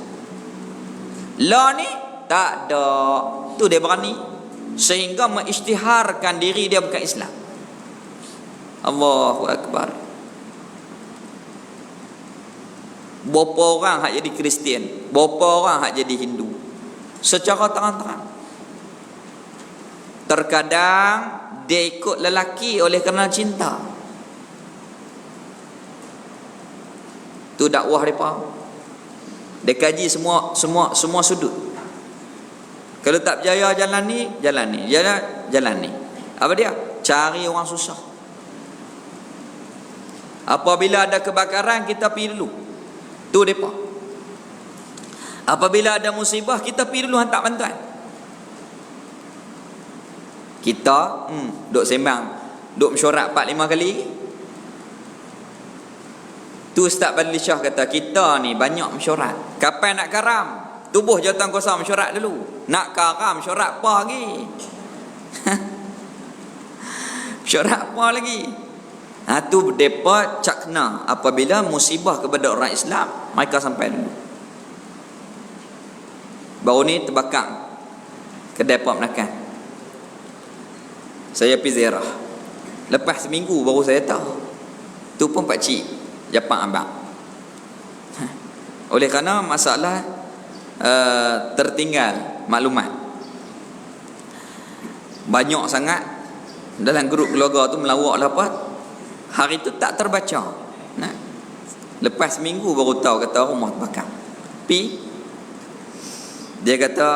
Law ni tak ada, tu dia berani sehingga mengisytiharkan diri dia bukan Islam. Allahu Akbar. Berapa orang hak jadi Kristian, berapa orang hak jadi Hindu secara terang-terang. Terkadang dia ikut lelaki oleh kerana cinta. Tu dakwah mereka. Dia kaji semua sudut. Kalau tak berjaya jalan ni, jalan ni. Apa dia? Cari orang susah. Apabila ada kebakaran, kita pergi dulu. Tu mereka. Apabila ada musibah, kita pergi dulu hantar bantuan. Kita duk sembang, duk mesyuarat 4-5 kali. Tu Ustaz Badli Shah kata, kita ni banyak mesyuarat. Kapan nak karam? Tubuh jawatankuasa mesyuarat dulu. Nak karam mesyuarat apa lagi? Mesyuarat apa lagi? Tu mereka cakna apabila musibah kepada orang Islam, mereka sampai dulu. Baru ni terbakar kedai pop makan. Saya pergi ziarah. Lepas seminggu baru saya tahu. Tu pun pakcik Japang abang. Oleh kerana masalah tertinggal maklumat. Banyak sangat dalam grup keluarga tu melawak lah apa. Hari tu tak terbaca. Lepas seminggu baru tahu kata rumah terbakar. Dia kata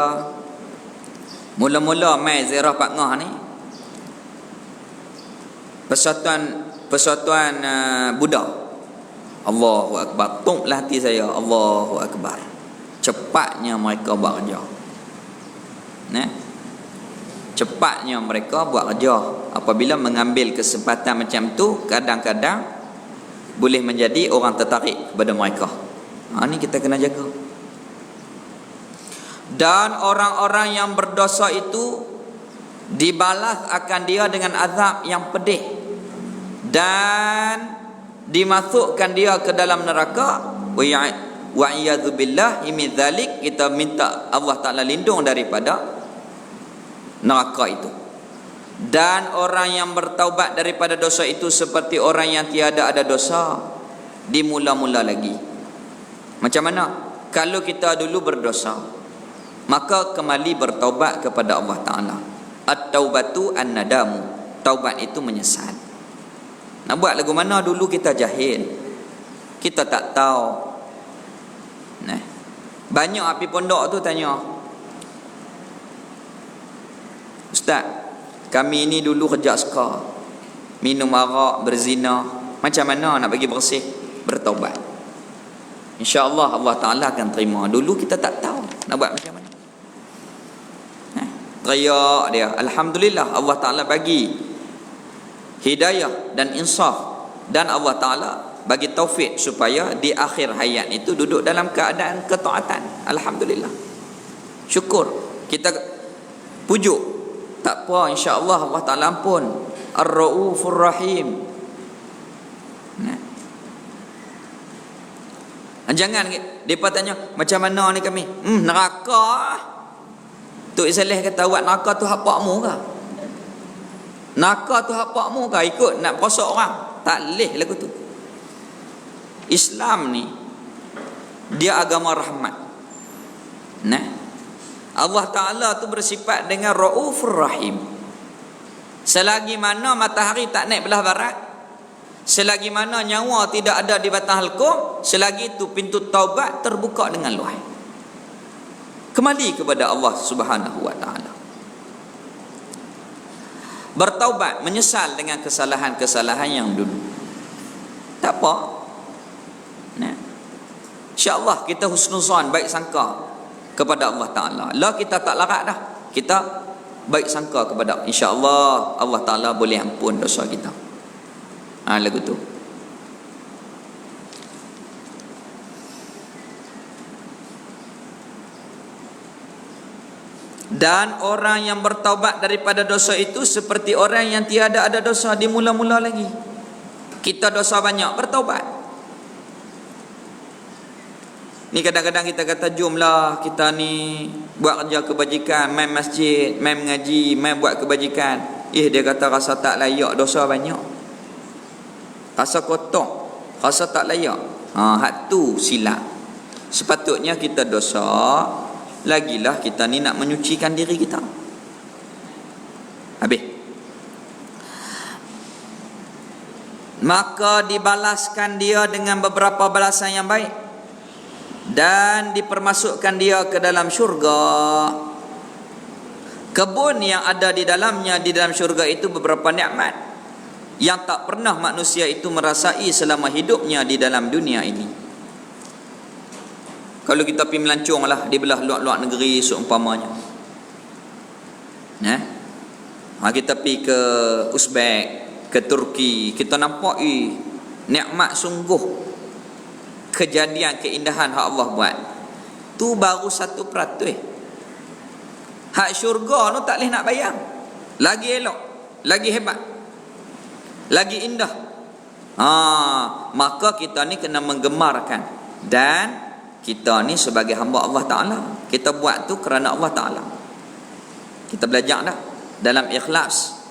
mula-mula mai ziarah Pak Ngah ni persatuan Buddha. Allahu Akbar. Tunglah hati saya. Allahu Akbar. Cepatnya mereka buat kerja. Cepatnya mereka buat kerja. Apabila mengambil kesempatan macam tu, kadang-kadang boleh menjadi orang tertarik kepada mereka. Ni kita kena jaga. Dan orang-orang yang berdosa itu dibalas akan dia dengan azab yang pedih, dan dimasukkan dia ke dalam neraka. Wa iyadzu billahi min dzalik. Kita minta Allah Taala lindung daripada neraka itu. Dan orang yang bertaubat daripada dosa itu seperti orang yang tiada ada dosa dimula-mula lagi. Macam mana? Kalau kita dulu berdosa, maka kembali bertaubat kepada Allah Ta'ala. At-taubatu an-nadamu. Taubat itu menyesal. Nak buat lagu mana? Dulu kita jahil, kita tak tahu. Banyak api pondok tu tanya, Ustaz, kami ni dulu kerja suka minum arak, berzina, macam mana nak bagi bersih? Bertaubat. InsyaAllah Allah Ta'ala akan terima. Dulu kita tak tahu nak buat macam mana. Teriak dia, alhamdulillah Allah Ta'ala bagi hidayah dan insaf, dan Allah Ta'ala bagi taufik supaya di akhir hayat itu duduk dalam keadaan ketaatan. Alhamdulillah, syukur, kita pujuk. Tak apa, insya-Allah Allah Ta'ala ampun. Ar-Raufur Rahim. Jangan depa tanya macam mana ni kami? Neraka. Tok Saleh kata awak neraka tu hak pakmu ke? Neraka tu hak pakmu ke? Ikut nak perosak orang. Tak leh lagu tu. Islam ni dia agama rahmat. Nah. Allah Ta'ala tu bersifat dengan Raufur Rahim. Selagi mana matahari tak naik belah barat, selagi mana nyawa tidak ada di batang halkum, selagi itu pintu taubat terbuka dengan luas. Kembali kepada Allah Subhanahu wa Ta'ala. Bertaubat, menyesal dengan kesalahan-kesalahan yang dulu. Tak apa. Nah. InsyaAllah kita husnuzan, baik sangka kepada Allah Ta'ala. Lah kita tak larat dah. Kita baik sangka kepada insya-Allah Allah Ta'ala boleh ampun dosa kita. Lagu tu. Dan orang yang bertaubat daripada dosa itu seperti orang yang tiada ada dosa di mula-mula lagi. Kita dosa banyak, bertaubat. Ni kadang-kadang kita kata jomlah kita ni buat kerja kebajikan, main masjid, main mengaji, main buat kebajikan. Dia kata rasa tak layak, dosa banyak. Rasa kotor, rasa tak layak. Hak tu silap. Sepatutnya kita dosa, lagilah kita ni nak menyucikan diri kita. Habis. Maka dibalaskan dia dengan beberapa balasan yang baik, dan dipermasukkan dia ke dalam syurga. Kebun yang ada di dalamnya, di dalam syurga itu beberapa nikmat yang tak pernah manusia itu merasai selama hidupnya di dalam dunia ini. Kalau kita pergi melancong lah di belah luar negeri seumpamanya, kita pergi ke Uzbek, ke Turki, kita nampak nikmat sungguh. Kejadian keindahan hak Allah buat tu baru 1%. Hak syurga tu tak boleh nak bayang. Lagi elok, lagi hebat, lagi indah. Maka kita ni kena menggemarkan. Dan kita ni sebagai hamba Allah Ta'ala, kita buat tu kerana Allah Ta'ala. Kita belajar dah dalam ikhlas.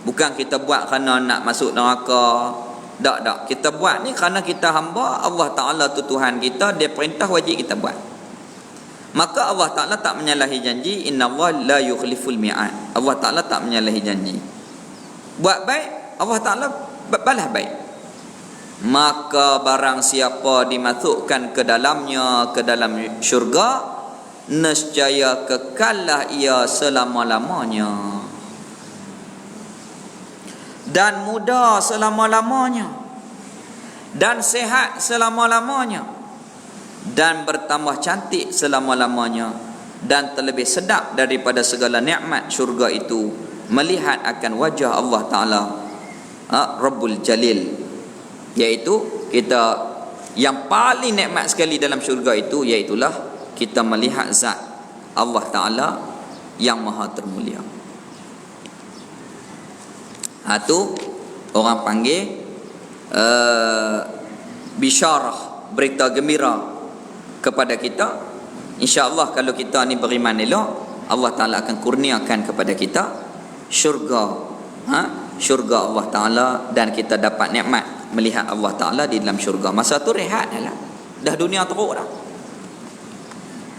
Bukan kita buat kerana nak masuk neraka. Tak. Kita buat ni kerana kita hamba Allah Ta'ala tu Tuhan kita, dia perintah wajib kita buat. Maka Allah Ta'ala tak menyalahi janji. Inna Allah la yukhliful mi'ad. Allah Ta'ala tak menyalahi janji. Buat baik, Allah Ta'ala balas baik. Maka barang siapa dimasukkan ke dalamnya, ke dalam syurga, nescaya kekallah ia selama-lamanya, dan muda selama-lamanya, dan sehat selama-lamanya, dan bertambah cantik selama-lamanya, dan terlebih sedap daripada segala nikmat syurga itu melihat akan wajah Allah Ta'ala Rabbul Jalil, iaitu kita yang paling nikmat sekali dalam syurga itu, iaitulah kita melihat zat Allah Ta'ala yang maha termulia. Itu orang panggil bisyarah, berita gembira kepada kita. InsyaAllah kalau kita ni beriman elok, Allah Ta'ala akan kurniakan kepada kita syurga, syurga Allah Ta'ala, dan kita dapat nikmat melihat Allah Ta'ala di dalam syurga. Masa tu rehat dah dunia teruk dah.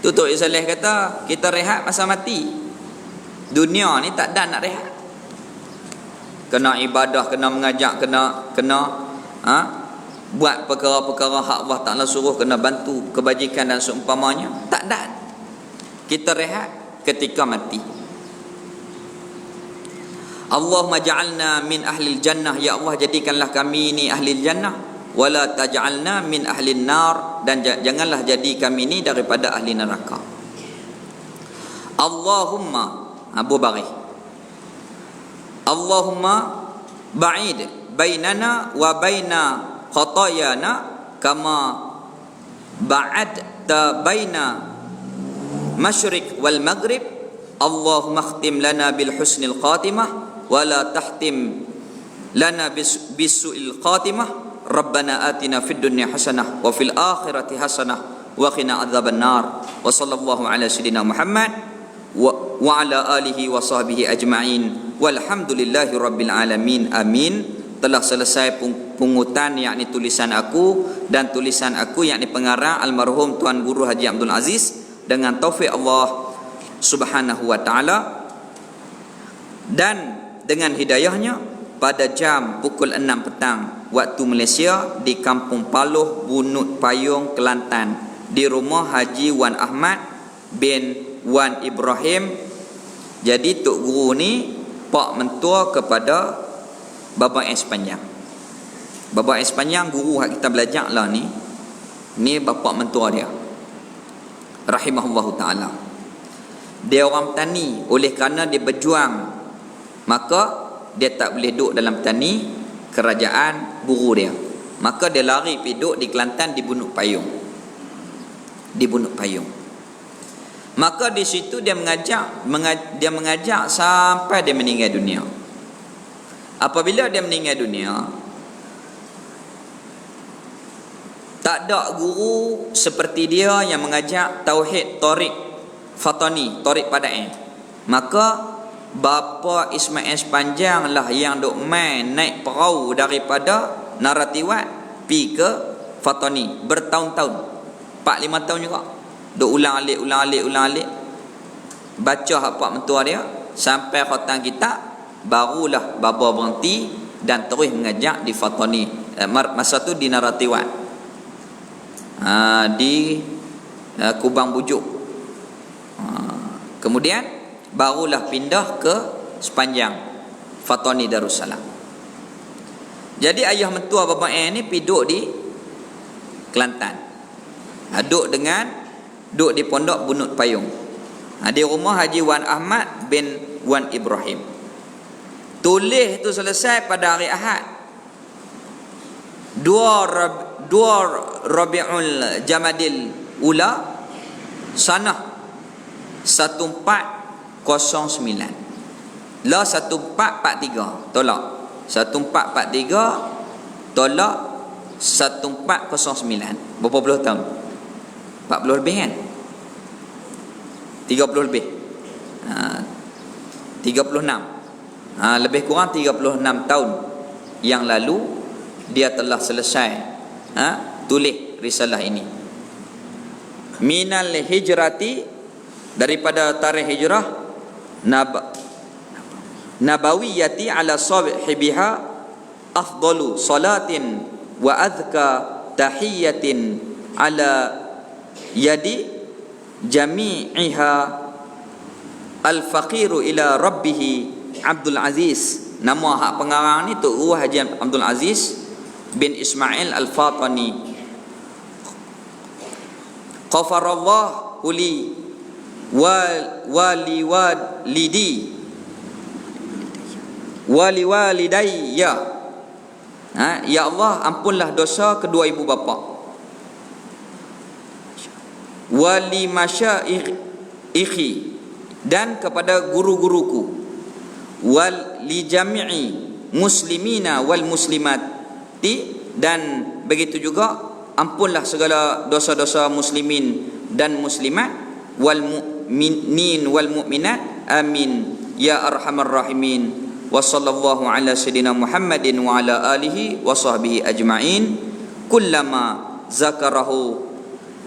Tu Tok Saleh kata kita rehat masa mati. Dunia ni tak ada nak rehat. Kena ibadah, kena mengajak, kena buat perkara-perkara hak Allah Ta'ala suruh, kena bantu kebajikan dan seumpamanya. Tak ada. Kita rehat ketika mati. Allahumma ja'alna min ahlil jannah, ya Allah jadikanlah kami ini ahlil jannah, wala taj'alna min ahlin nar, dan janganlah jadi kami ini daripada ahli neraka. Allahumma Abu Bari, Allahumma ba'id bainana wa baina khatayana kama ba'adta baina masyriq wal maghrib. Allahumma khtim lana bil husnil khatimah wa la tahtim lana bisu'il khatimah. Rabbana atina fid dunya hasanah wa fil akhirati hasanah wa qina adzaban nar. Wa sallallahu ala sayyidina Muhammad wa ala alihi wa sahbihi ajma'in. Walhamdulillahi rabbil alamin. Amin. Telah selesai pungutan yakni tulisan aku dan tulisan aku yakni pengarang almarhum Tuan Guru Haji Abdul Aziz dengan taufik Allah Subhanahu wa taala dan dengan hidayahnya pada jam pukul 6 petang waktu Malaysia di Kampung Paloh, Bunut Payung, Kelantan, di rumah Haji Wan Ahmad bin Wan Ibrahim. Jadi Tok Guru ni pak mentua kepada Baba S Panjang. Baba S Panjang guru yang kita belajar lah ni bapa mentua dia, rahimahullahu ta'ala. Dia orang petani, oleh kerana dia berjuang maka dia tak boleh duduk dalam petani kerajaan guru dia, maka dia lari pergi duduk di Kelantan di Bunut Payung. Di Bunut Payung. Maka di situ dia mengajak sampai dia meninggal dunia. Apabila dia meninggal dunia, tak ada guru seperti dia yang mengajak tauhid Tariq Fatani, Tariq Pada'in. Maka bapa Ismail Panjang lah yang duk main naik perahu daripada Naratiwat pi ke Fatani bertahun-tahun, 4-5 tahun juga. Duk ulang alik baca hak pak mentua dia sampai khatam kitab, barulah baba berhenti dan terus mengajak di Fatani. Masa tu di Naratiwat, di Kubang Bujuk. Kemudian barulah pindah ke sepanjang Fatani Darussalam. Jadi ayah mentua bapa ni pergi duduk di Kelantan, duduk di pondok Bunut Payung, di rumah Haji Wan Ahmad bin Wan Ibrahim. Tulis tu selesai pada hari Ahad 2 Rabiul Jamadil Ula sanah 1409. La 1443 tolak 1443 tolak 1409. Berapa puluh tahun? 40 lebih kan? 30 lebih. 36. Lebih kurang 36 tahun yang lalu dia telah selesai tulis risalah ini. Minal hijrati, daripada tarikh hijrah nabawiyati ala sahibiha afdalu salatin wa azka tahiyatin ala yadi jami'iha al-faqiru ila rabbihi Abdul Aziz. Nama hak pengarang ni Tok Guru Haji Abdul Aziz bin Ismail Al-Fatani. Ghafarallahu li walidayya. Ya Allah, ampunlah dosa kedua ibu bapa. Wali masyaikhi, dan kepada guru-guruku. Wal li jami'i muslimina wal muslimati, dan begitu juga ampunlah segala dosa-dosa muslimin dan muslimat, wal mu'minin wal mu'minat, amin ya arhamar rahimin. Wa sallallahu ala sayyidina Muhammadin wa ala alihi wa sahbihi ajma'in. Kullama zakarahu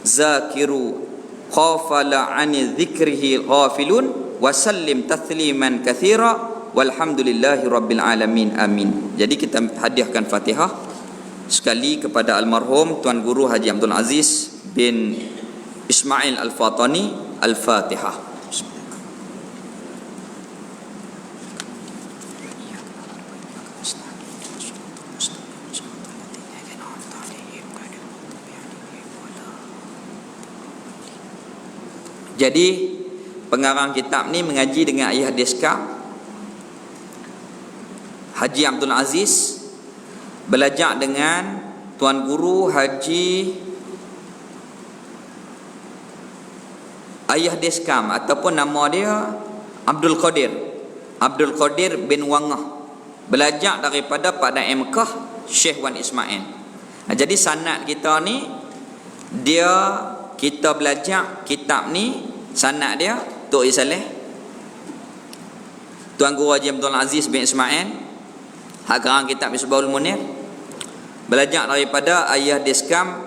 zakiru khafala ani dzikrihi ghafilun wa sallim tathliman katsira walhamdulillahi rabbil alamin. Amin. Jadi kita hadiahkan Fatihah sekali kepada almarhum Tuan Guru Haji Abdul Aziz bin Ismail Al-Fatani. Al-Fatihah. Jadi pengarang kitab ni mengaji dengan ayah Deskam Haji Abdul Aziz, belajar dengan Tuan Guru Haji Ayah Deskam ataupun nama dia Abdul Qadir bin Wangah, belajar daripada Pak Daim Mekah Syekh Wan Ismail. Jadi sanad kita ni, kita belajar kitab ni, sanad dia Tok Saleh, Tuan Guru Haji Abdul Aziz bin Ismail, hak garang kitab Misbahul Munir, belajar daripada ayah Deskam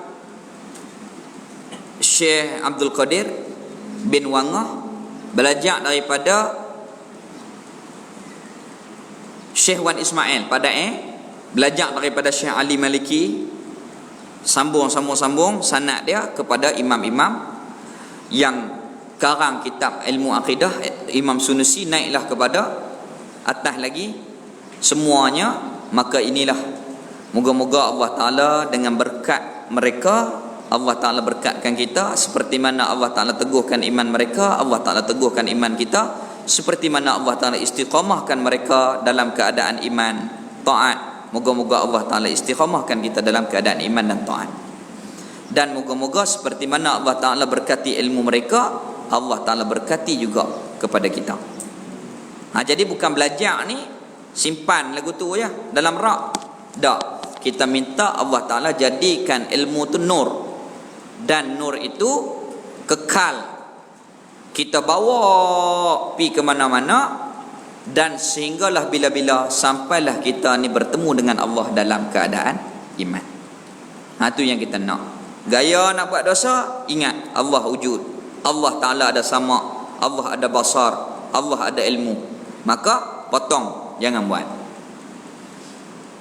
Syekh Abdul Qadir bin Wangah, belajar daripada Syekh Wan Ismail pada belajar daripada Syekh Ali Maliki, sambung sanad dia kepada imam-imam yang karang kitab ilmu akidah. Imam Sunusi naiklah kepada atas lagi semuanya. Maka inilah, moga-moga Allah Ta'ala dengan berkat mereka, Allah Ta'ala berkatkan kita seperti mana Allah Ta'ala teguhkan iman mereka, Allah Ta'ala teguhkan iman kita, seperti mana Allah Ta'ala istiqamahkan mereka dalam keadaan iman taat. Moga-moga Allah Ta'ala istiqamahkan kita dalam keadaan iman dan taat. Dan moga-moga seperti mana Allah Ta'ala berkati ilmu mereka, Allah Ta'ala berkati juga kepada kita. Jadi bukan belajar ni simpan lagu tu ya dalam rak. Tak. Kita minta Allah Ta'ala jadikan ilmu tu nur, dan nur itu kekal, kita bawa pi ke mana-mana, dan sehinggalah bila-bila sampailah kita ni bertemu dengan Allah dalam keadaan iman. Tu yang kita nak. Gaya nak buat dosa, ingat Allah wujud, Allah Ta'ala ada sama, Allah ada basar, Allah ada ilmu. Maka potong, jangan buat.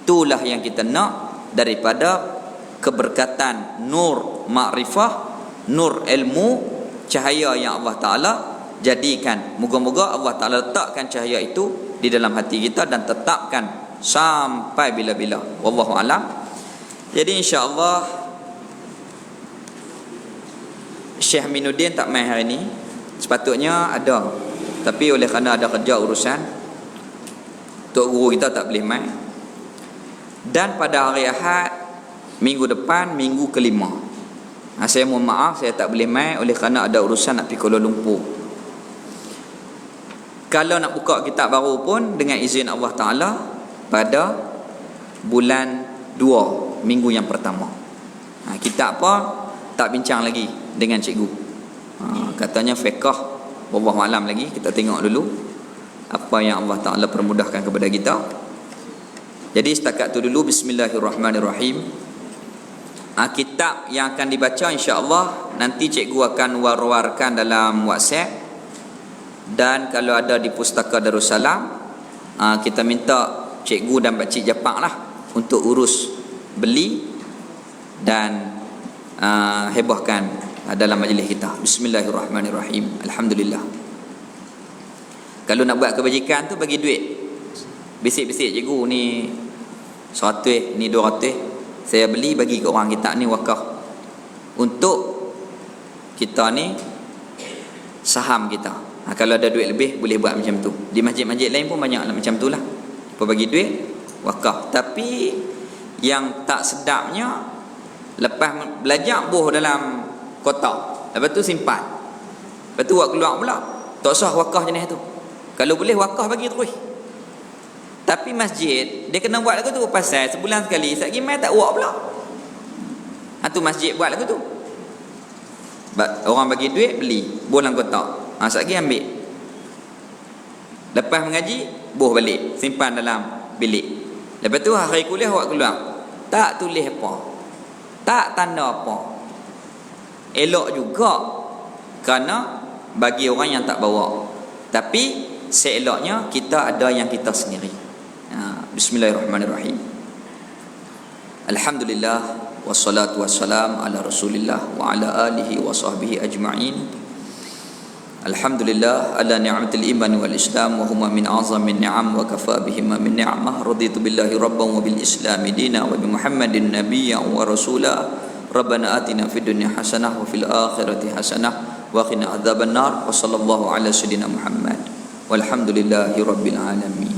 Itulah yang kita nak daripada keberkatan nur makrifah, nur ilmu, cahaya yang Allah Ta'ala jadikan. Moga-moga Allah Ta'ala letakkan cahaya itu di dalam hati kita dan tetapkan sampai bila-bila. Wallahu alam. Jadi insya-Allah Syekh Aminuddin tak main hari ni. Sepatutnya ada, tapi oleh kerana ada kerja urusan, Tok Guru kita tak boleh main. Dan pada hari Ahad minggu depan, minggu kelima, saya mohon maaf, saya tak boleh main oleh kerana ada urusan nak pergi Kuala Lumpur. Kalau nak buka kitab baru pun dengan izin Allah Ta'ala pada bulan 2, minggu yang pertama. Kitab apa tak bincang lagi dengan cikgu. Katanya fiqh, wallahu alam lagi. Kita tengok dulu apa yang Allah Ta'ala permudahkan kepada kita. Jadi setakat tu dulu. Bismillahirrahmanirrahim. Kitab yang akan dibaca insya-Allah nanti cikgu akan war-warkan dalam WhatsApp, dan kalau ada di Pustaka Darussalam, kita minta cikgu dan pakcik Japak lah untuk urus beli dan hebahkan dalam majlis kita. Bismillahirrahmanirrahim. Alhamdulillah. Kalau nak buat kebajikan tu bagi duit. Bisik-bisik cikgu ni 100, ni 200, saya beli bagi ke orang kita ni wakaf untuk kita ni saham kita. Kalau ada duit lebih boleh buat macam tu. Di masjid-masjid lain pun banyak macam tu lah. Apa bagi duit wakaf. Tapi yang tak sedapnya, lepas belajar buh dalam kotak, lepas tu simpan, lepas tu buat keluar pula, tak sah wakaf jenis tu. Kalau boleh wakaf bagi terus. Tapi masjid dia kena buat lagu tu pasal sebulan sekali, satgi mai tak buat pula. Tu masjid buat lagu tu. Orang bagi duit beli, buh dalam kotak. Satgi ambil. Lepas mengaji, buh balik, simpan dalam bilik. Lepas tu hari kuliah buat keluar. Tak tulis apa, tak tanda apa. Elok juga kerana bagi orang yang tak bawa. Tapi seeloknya kita ada yang kita sendiri. Bismillahirrahmanirrahim. Alhamdulillah wassalatu wassalam ala Rasulillah wa ala alihi wa sahbihi ajma'in. Alhamdulillah ala ni'matil iman wal islam wa huma min a'zamin ni'am wa kafa bihima min ni'mah. Raditu billahi rabban wa bil islami dina wa bi Muhammadin nabiyyan wa rasula. Rabbana atina fid dunya hasanah wa fil akhirati hasanah wa qina adzabannar wa sallallahu ala sayyidina Muhammad walhamdulillahi rabbil alamin.